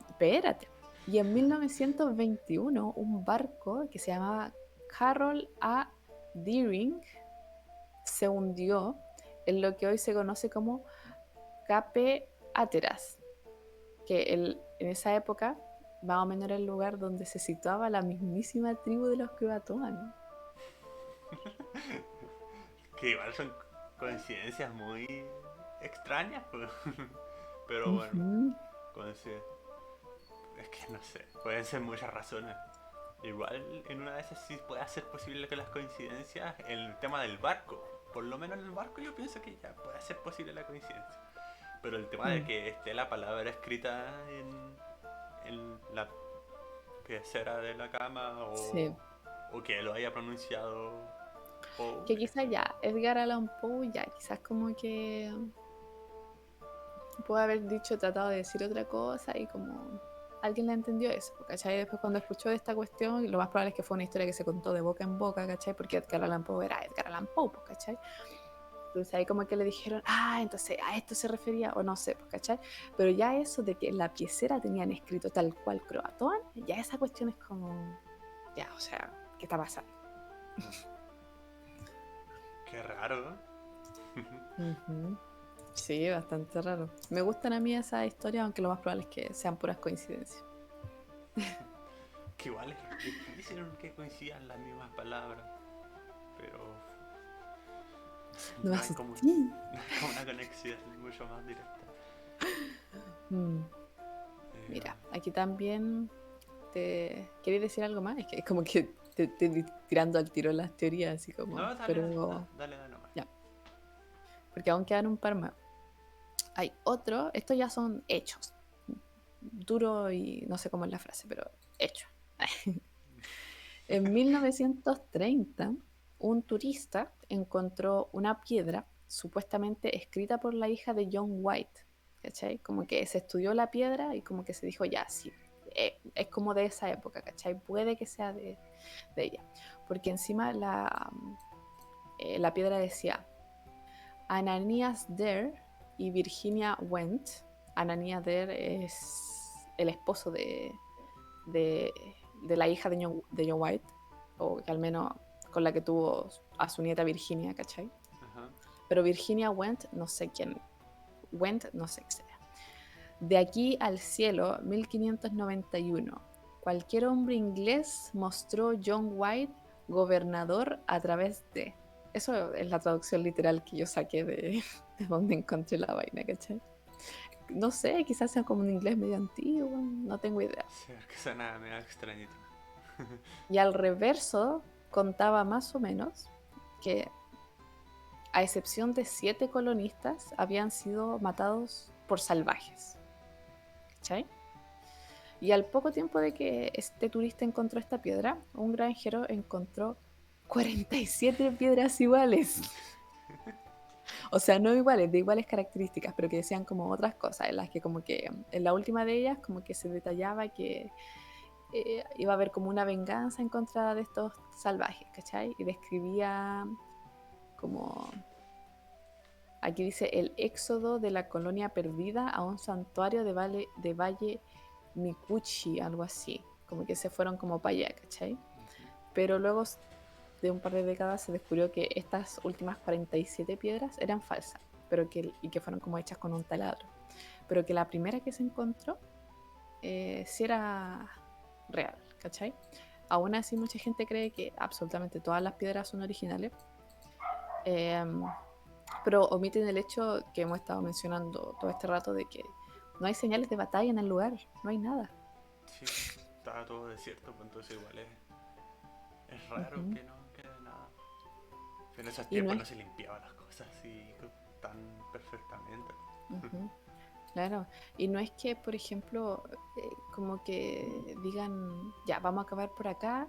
Espérate. Y en 1921, un barco que se llamaba Carroll A. Deering se hundió en lo que hoy se conoce como Cape Hatteras, que en esa época más o menos era el lugar donde se situaba la mismísima tribu de los croatoan. Que igual son coincidencias muy extrañas, pues. Pero bueno, Ujú. coincide. Es que no sé, pueden ser muchas razones. Igual en una de esas sí puede ser posible que las coincidencias, el tema del barco. Por lo menos en el barco yo pienso que ya puede ser posible la coincidencia. Pero el tema de Mm. que esté la palabra escrita en la pecera de la cama Sí. o que lo haya pronunciado Poe, Que quizás eso. ya, Edgar Allan Poe, ya, quizás como que puede haber dicho, tratado de decir otra cosa y como alguien le entendió eso, ¿cachai? Después cuando escuchó de esta cuestión, lo más probable es que fue una historia que se contó de boca en boca, ¿cachai? Porque Edgar Allan Poe era Edgar Allan Poe, pues, ¿cachai? Entonces ahí como que le dijeron, entonces a esto se refería, o no sé, pues, ¿cachai? Pero ya eso de que en la piecera tenían escrito tal cual croatoan, ya esa cuestión es como, ya, o sea, ¿qué está pasando? Qué raro, ¿eh? Ujú. Sí, bastante raro. Me gustan a mí esas historias, aunque lo más probable es que sean puras coincidencias. Que igual es difícil que coincidan las mismas palabras, pero No me no hay como, asusté. no hay como una conexión mucho más directa. Mm, Eh, Mira, aquí también te... ¿Queréis decir algo más? Es que es como que te di tirando al tiro las teorías, así como... no, dale, Pero dale nomás. ya, porque aún quedan un par más. Hay otro, estos ya son hechos. Duro y no sé cómo es la frase, pero hechos. En 1930, un turista encontró una piedra supuestamente escrita por la hija de John White. ¿Cachai? Como que se estudió la piedra y como que se dijo, ya, sí, es como de esa época, ¿cachai? Puede que sea de ella. Porque encima la piedra decía, Ananias Dare y Virginia Went. Ananias Dare es el esposo de, de la hija de John White, o que al menos con la que tuvo a su nieta Virginia, ¿cachai? Ajá. Pero Virginia Went, no sé quién, Went, no sé qué sea. De aquí al cielo, 1591. Cualquier hombre inglés mostró John White gobernador a través de... Eso es la traducción literal que yo saqué de donde encontré la vaina, ¿cachai? No sé, quizás sea como un inglés medio antiguo, no tengo idea. Sí, es que suena medio extrañito. Y al reverso contaba más o menos que, a excepción de 7 colonistas, habían sido matados por salvajes. ¿Cachai? Y al poco tiempo de que este turista encontró esta piedra, un granjero encontró 47 piedras iguales. O sea, no iguales, de iguales características, pero que decían como otras cosas, en las que como que en la última de ellas como que se detallaba que iba a haber como una venganza en contra de estos salvajes, ¿cachai? Y describía como, aquí dice, el éxodo de la colonia perdida a un santuario de Valle Mikuchi, algo así, como que se fueron como para allá, ¿cachai? Ujú. Pero luego de un par de décadas se descubrió que estas últimas 47 piedras eran falsas, y que fueron como hechas con un taladro, pero que la primera que se encontró sí era real, ¿cachai? Aún así mucha gente cree que absolutamente todas las piedras son originales, eh, pero omiten el hecho que hemos estado mencionando todo este rato de que no hay señales de batalla en el lugar, no hay nada. Sí, pues, estaba todo desierto, pues entonces igual es raro Ujú. que no quede nada. En esos Y no tiempos es... no se limpiaban las cosas así tan perfectamente. Ujú. Claro, y no es que, por ejemplo, como que digan, ya, vamos a acabar por acá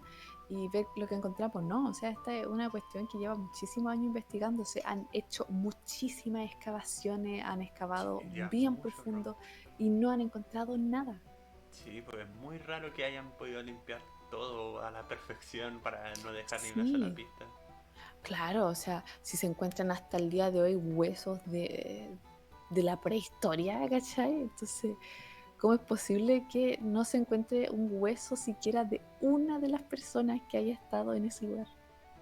y ver lo que encontramos, no, o sea, esta es una cuestión que lleva muchísimos años investigándose, han hecho muchísimas excavaciones, han excavado Sí, ya bien mucho rato. profundo y no han encontrado nada. Sí, pues es muy raro que hayan podido limpiar todo a la perfección para no dejar ni una sola Sí, pista. claro, o sea, si se encuentran hasta el día de hoy huesos de la prehistoria, ¿cachai? Entonces, ¿cómo es posible que no se encuentre un hueso siquiera de una de las personas que haya estado en ese lugar?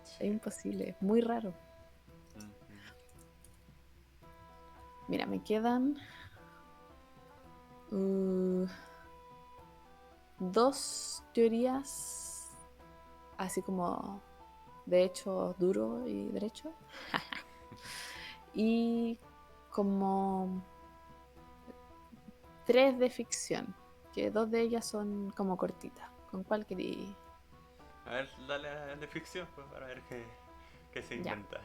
Sí. Es imposible, es muy raro. Ujú. Mira, me quedan uh, dos teorías, así como de hecho duro y derecho, y como tres de ficción, que dos de ellas son como cortitas. ¿Con cuál querí? A ver, dale a de ficción pues, para ver qué se Ya, inventa.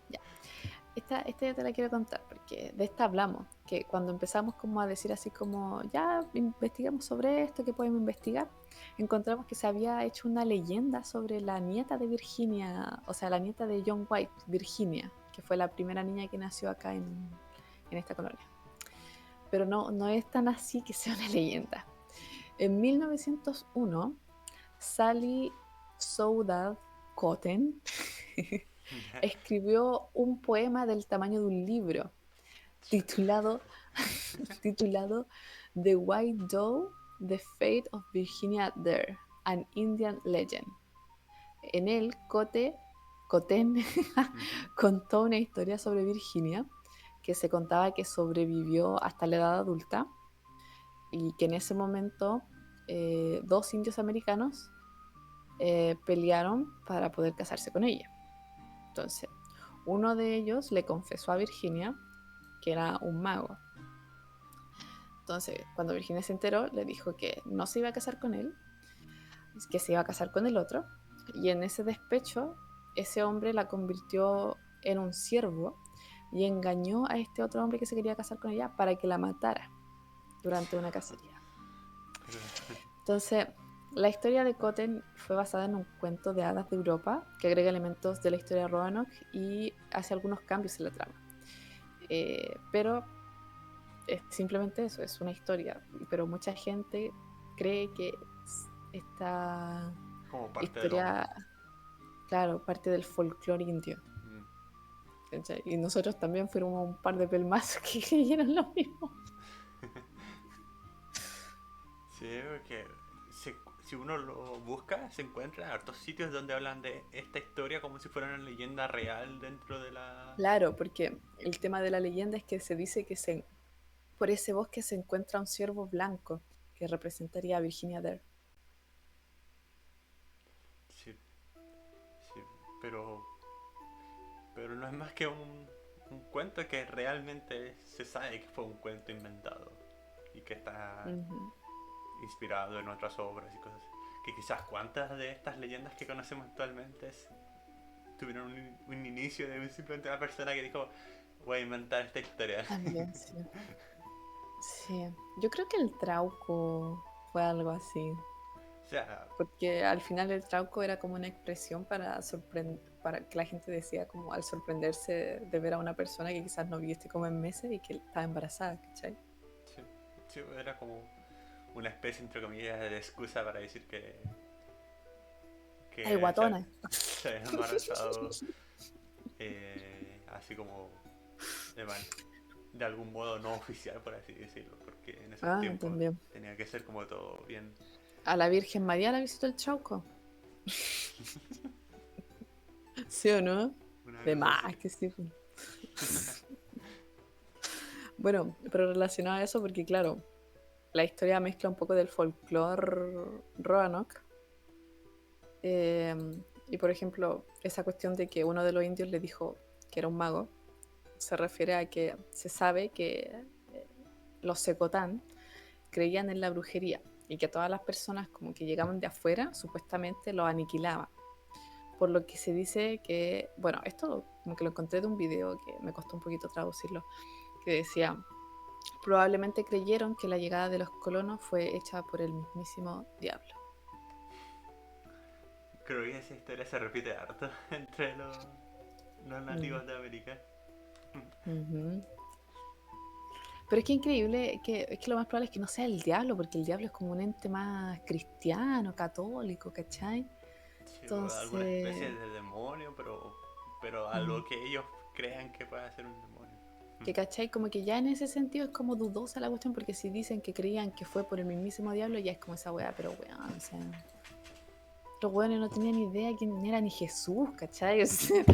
ya. Esta yo te la quiero contar porque de esta hablamos, que cuando empezamos como a decir así como, ya investigamos sobre esto, ¿qué podemos investigar? Encontramos que se había hecho una leyenda sobre la nieta de Virginia, o sea, la nieta de John White, Virginia, que fue la primera niña que nació acá en esta colonia. Pero no, no es tan así que sea una leyenda. En 1901, Sally Soudad Cotton escribió un poema del tamaño de un libro titulado, titulado The White Doe, The Fate of Virginia Dare, An Indian Legend. En él, Cotten Ujú. contó una historia sobre Virginia que se contaba que sobrevivió hasta la edad adulta y que en ese momento dos indios americanos pelearon para poder casarse con ella. Entonces, uno de ellos le confesó a Virginia que era un mago. Entonces, cuando Virginia se enteró, le dijo que no se iba a casar con él, que se iba a casar con el otro, y en ese despecho, ese hombre la convirtió en un siervo y engañó a este otro hombre que se quería casar con ella para que la matara durante una cacería. Entonces, la historia de Cotten fue basada en un cuento de hadas de Europa que agrega elementos de la historia de Roanoke y hace algunos cambios en la trama. Pero es simplemente eso, es una historia. Pero mucha gente cree que esta Como parte de lo... historia, claro, parte del folclore indio. Mm. ¿Cachai? Y nosotros también fuimos un par de pelmazos que creyeron lo mismo. Sí, porque si uno lo busca, se encuentra en hartos sitios donde hablan de esta historia como si fuera una leyenda real dentro de la... Claro, porque el tema de la leyenda es que se dice que por ese bosque se encuentra un ciervo blanco que representaría a Virginia Dare. Sí, sí, pero, pero no es más que un cuento que realmente se sabe que fue un cuento inventado y que está Ujú. inspirado en otras obras y cosas. Que quizás cuántas de estas leyendas que conocemos actualmente tuvieron un inicio de simplemente una persona que dijo, voy a inventar esta historia. También, sí. Sí. Yo creo que el trauco fue algo así. O sea, Porque al final el trauco era como una expresión para que la gente decía como al sorprenderse de ver a una persona que quizás no viste como en meses y que estaba embarazada, ¿cachai? sí, sí, era como una especie, entre comillas, de excusa para decir ¡Ay, que guatona! se había embarazado así como de algún modo no oficial, por así decirlo, porque en esos Ah, tiempos también. tenía que ser como todo bien. A la Virgen María la visitó el trauco. ¿Sí o no? Una De cosa así. más que sí. Pues. Bueno, pero relacionado a eso, porque claro, la historia mezcla un poco del folclore Roanoke. eh, y por ejemplo, esa cuestión de que uno de los indios le dijo que era un mago, se refiere a que se sabe que los Secotán creían en la brujería y que todas las personas como que llegaban de afuera supuestamente los aniquilaban. Por lo que se dice que, bueno, esto como que lo encontré de un video que me costó un poquito traducirlo, que decía, probablemente creyeron que la llegada de los colonos fue hecha por el mismísimo diablo. Creo que esa historia se repite harto entre los Mm. nativos de América. Ujú. Pero es que increíble, es que lo más probable es que no sea el diablo, porque el diablo es como un ente más cristiano, católico, ¿cachai? Sí, alguna especie Entonces, de demonio, pero a mm, lo que ellos crean que puede ser un demonio. que cachai, como que ya en ese sentido es como dudosa la cuestión, porque si dicen que creían que fue por el mismísimo diablo, ya es como esa weá, pero weón, o sea, los weones no tenían ni idea quién era ni Jesús, ¿cachai? O sea,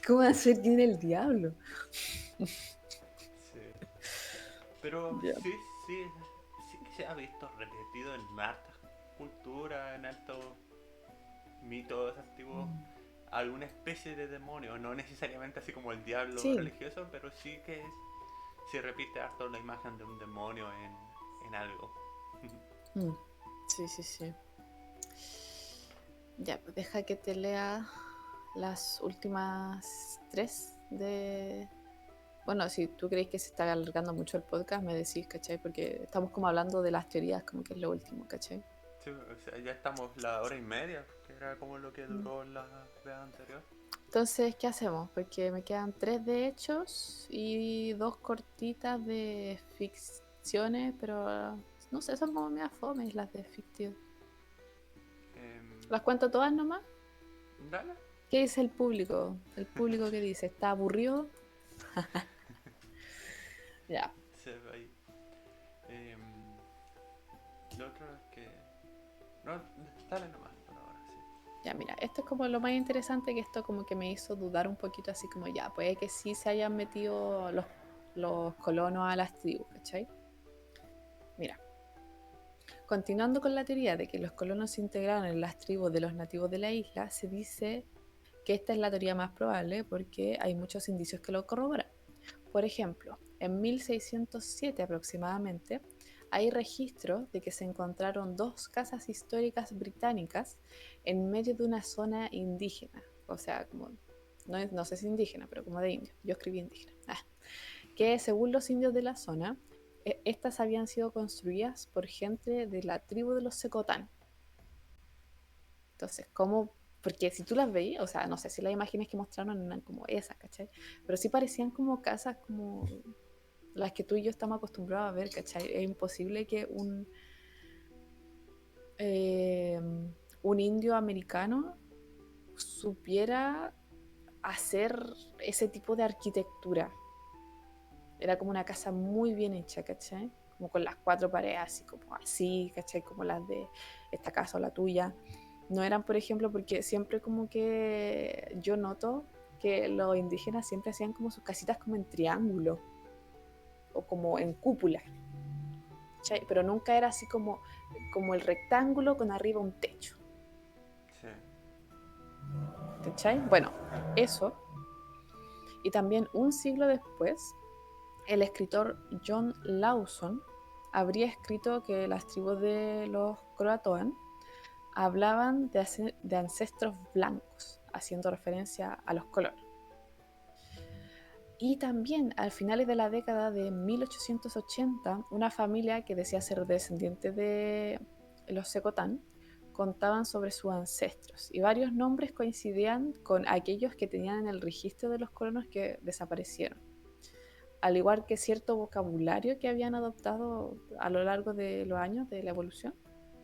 ¿cómo hacer quién era el diablo? Sí. Pero Ya. sí que se ha visto repetido en hartas culturas, en altos mitos antiguos, Mm. alguna especie de demonio, no necesariamente así como el diablo Sí, religioso, pero sí que se repite harto la imagen de un demonio en algo. mm, sí, sí, sí. Ya, pues deja que te lea las últimas tres de... Bueno, si tú crees que se está alargando mucho el podcast, me decís, ¿cachai? Porque estamos como hablando de las teorías, como que es lo último, ¿cachai? Sí, o sea, ya estamos la hora y media, que era como lo que Mm. duró la vez anterior. Entonces, ¿qué hacemos? Porque me quedan tres de hechos y dos cortitas de ficciones, pero no sé, son como media fomes las de ficción. Em, ¿Las cuento todas nomás? Dale. ¿Qué dice el público? El público que dice, ¿está aburrido? Ya, Se ve ahí. Em, lo otro es que... No, dale nomás por ahora, sí. ya, mira, esto es como lo más interesante que esto como que me hizo dudar un poquito así como ya, puede que sí se hayan metido los colonos a las tribus, ¿cachai? Mira, continuando con la teoría de que los colonos se integraron en las tribus de los nativos de la isla, se dice que esta es la teoría más probable porque hay muchos indicios que lo corroboran. Por ejemplo, en 1607 aproximadamente, hay registros de que se encontraron 2 casas históricas británicas en medio de una zona indígena, o sea, como, no sé si indígena, pero como de indios, yo escribí indígena, que según los indios de la zona, estas habían sido construidas por gente de la tribu de los Secotán. Entonces, ¿cómo? Porque si tú las veías, o sea, no sé si las imágenes que mostraron eran como esas, ¿cachai? Pero sí parecían como casas como las que tú y yo estamos acostumbrados a ver, ¿cachai? Es imposible que eh, un indio americano supiera hacer ese tipo de arquitectura. Era como una casa muy bien hecha, ¿cachai? Como con las 4 paredes así, ¿cachai? Como las de esta casa o la tuya. No eran, por ejemplo, porque siempre como que yo noto que los indígenas siempre hacían como sus casitas como en triángulo o como en cúpula, ¿cachai? Pero nunca era así como el rectángulo con arriba un techo, Sí. ¿cachai? Bueno, eso. Y también un siglo después, el escritor John Lawson habría escrito que las tribus de los Croatoan hablaban de ancestros blancos, haciendo referencia a los colonos. Y también a finales de la década de 1880, una familia que decía ser descendiente de los Secotán contaban sobre sus ancestros y varios nombres coincidían con aquellos que tenían en el registro de los colonos que desaparecieron, al igual que cierto vocabulario que habían adoptado a lo largo de los años de la evolución.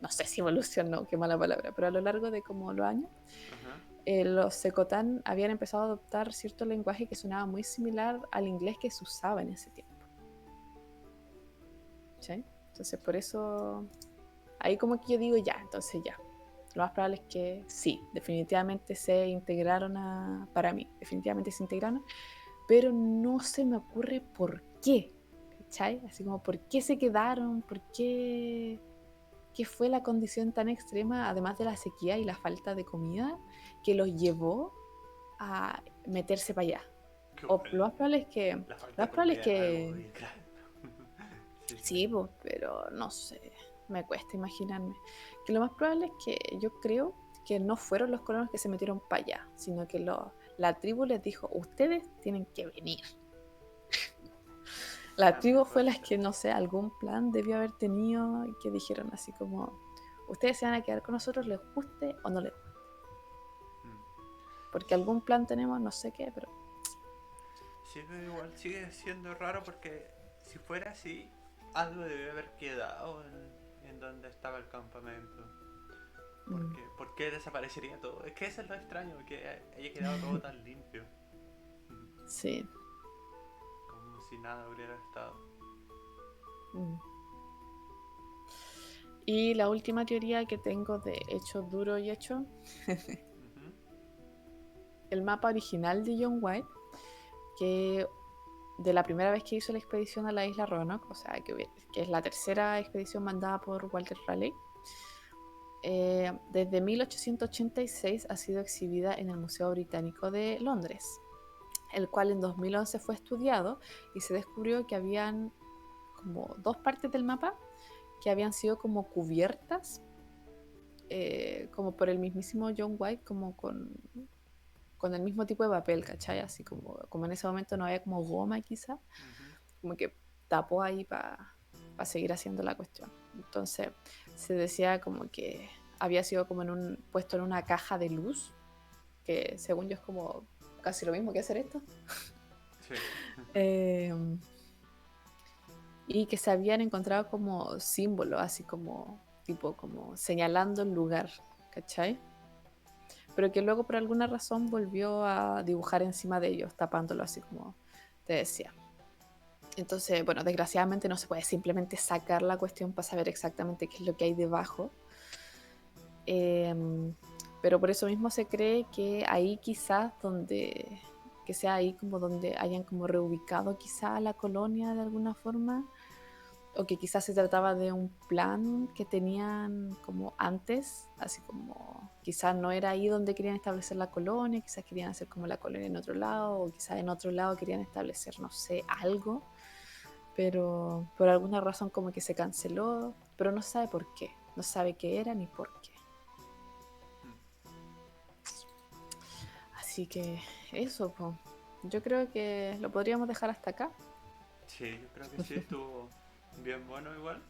No sé si evolución, no, qué mala palabra, pero a lo largo de como los años, Ajá. los Secotán habían empezado a adoptar cierto lenguaje que sonaba muy similar al inglés que se usaba en ese tiempo. ¿Sí? Entonces, por eso, ahí como que yo digo ya, entonces ya. Lo más probable es que sí, definitivamente se integraron para mí, definitivamente se integraron, pero no se me ocurre por qué, ¿cachai? Así como por qué se quedaron, por qué fue la condición tan extrema, además de la sequía y la falta de comida, que los llevó a meterse para allá. Qué O lo bueno. más probable es que, La lo falta más de probable es comida es algo que bien grave. Sí, sí. sí, pues, pero no sé, me cuesta imaginarme. Que lo más probable es que yo creo que no fueron los colonos que se metieron para allá, sino que la tribu les dijo, ustedes tienen que venir. La También tribu fue puede la ser. que, no sé, algún plan debió haber tenido y que dijeron así como, ustedes se van a quedar con nosotros, les guste o no les guste. Mm. Porque algún plan tenemos, no sé qué, pero... Sí, pero igual sigue siendo raro porque si fuera así, algo debe haber quedado en donde estaba el campamento. Mm. ¿Por qué desaparecería todo? Es que eso es lo extraño, que haya quedado todo tan limpio. Sí. Como si nada hubiera estado. Mm. Y la última teoría que tengo de hecho duro y hecho, Ujú. el mapa original de John White, que de la primera vez que hizo la expedición a la isla Roanoke, o sea, que es la tercera expedición mandada por Walter Raleigh, desde 1886 ha sido exhibida en el Museo Británico de Londres, el cual en 2011 fue estudiado y se descubrió que habían como 2 partes del mapa que habían sido como cubiertas, como por el mismísimo John White, como con el mismo tipo de papel, ¿cachai? Así como en ese momento no había como goma quizá, Ujú. como que tapó ahí para seguir haciendo la cuestión. Entonces se decía como que había sido como puesto en una caja de luz, que según yo es como casi lo mismo que hacer esto. Sí. Eh, y que se habían encontrado como símbolos, así como tipo como señalando el lugar, ¿cachai? Pero que luego por alguna razón volvió a dibujar encima de ellos, tapándolo así como te decía. Entonces, bueno, desgraciadamente no se puede simplemente sacar la cuestión para saber exactamente qué es lo que hay debajo. Eh, pero por eso mismo se cree que ahí quizás donde que sea ahí como donde hayan como reubicado quizá la colonia de alguna forma, o que quizás se trataba de un plan que tenían como antes, así como quizás no era ahí donde querían establecer la colonia, quizás querían hacer como la colonia en otro lado, o quizás en otro lado querían establecer, no sé, algo, pero por alguna razón como que se canceló, pero no sabe por qué, no sabe qué era ni por qué. Así que eso, pues. Yo creo que lo podríamos dejar hasta acá. Sí, yo creo que sí, estuvo bien bueno igual.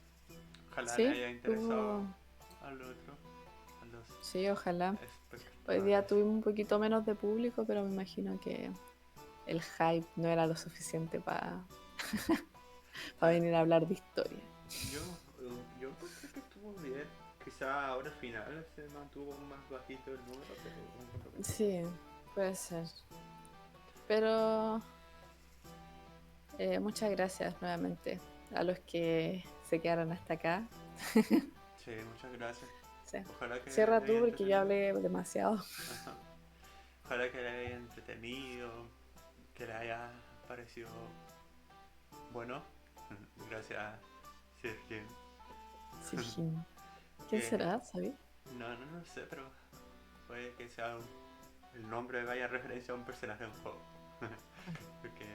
Ojalá le Sí, haya interesado tuvo... al otro, a los Sí, ojalá. Hoy día espectadores. tuvimos un poquito menos de público, pero me imagino que el hype no era lo suficiente para Eh, venir a hablar de historia. yo encontré que estuvo bien. Quizá ahora al final se mantuvo más bajito el número, pero encuentro que estuvo bien. Sí, puede ser. Pero muchas gracias nuevamente a los que se quedaron hasta acá. Sí, muchas gracias. Sí. Ojalá que Cierra le tú haya porque yo entretenido. hablé demasiado. Ajá. Ojalá que le haya entretenido, que le haya parecido bueno. Gracias, Sergio. Sirgin. ¿Quién Que será? ¿Sabí? no sé, pero puede que sea el nombre vaya referencia a un personaje de un juego. Porque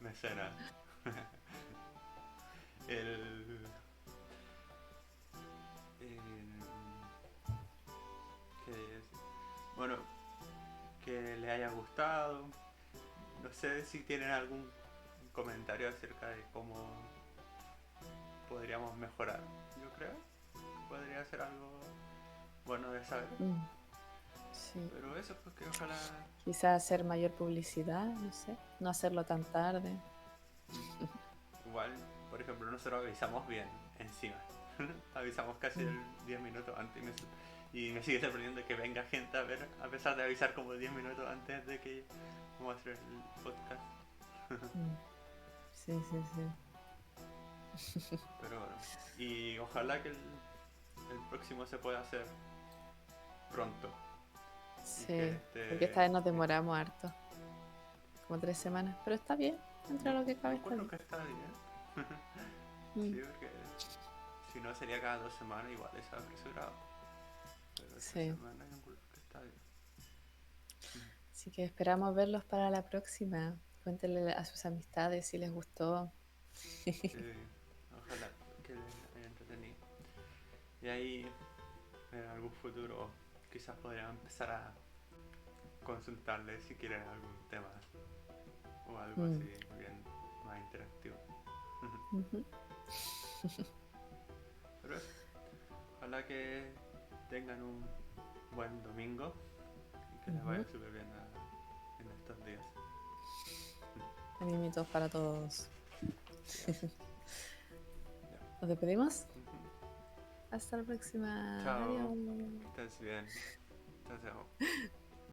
me suena el, que bueno, que le haya gustado. No sé si tienen algún comentario acerca de cómo podríamos mejorar. Yo creo que podría ser algo bueno de saber. Mm, sí. Pero eso, pues que ojalá. Quizás hacer mayor publicidad, no sé. No hacerlo tan tarde. Igual, por ejemplo, nosotros avisamos bien encima. Avisamos casi Mm, el 10 minutos antes y me sigue sorprendiendo que venga gente a ver, a pesar de avisar como 10 minutos antes de que vamos a hacer el podcast. mm. Sí, sí, sí. Pero bueno, y ojalá que el próximo se pueda hacer pronto y que Sí, porque esté esta vez nos bien. demoramos harto, como 3 semanas, pero está bien, dentro Yo, de lo que yo cabe está encuentro bien. que está bien. Mm, Sí, porque si no sería cada 2 semanas, igual es apresurado. Pero 3 semanas yo encuentro que está bien. así que esperamos verlos para la próxima. Cuéntenle a sus amistades si les gustó. Sí, ojalá que les haya entretenido. Y ahí en algún futuro quizás podrían empezar a consultarles si quieren algún tema o algo así Mm, bien más interactivo. ujú, Pero eso, ojalá que tengan un buen domingo y que les vaya ujú. súper bien en estos días. Animitos para todos. Sí, eso. Ya. ¿Nos despedimos? Ujú. Hasta la próxima. Chao, que Adiós. estés bien. Chao, chao.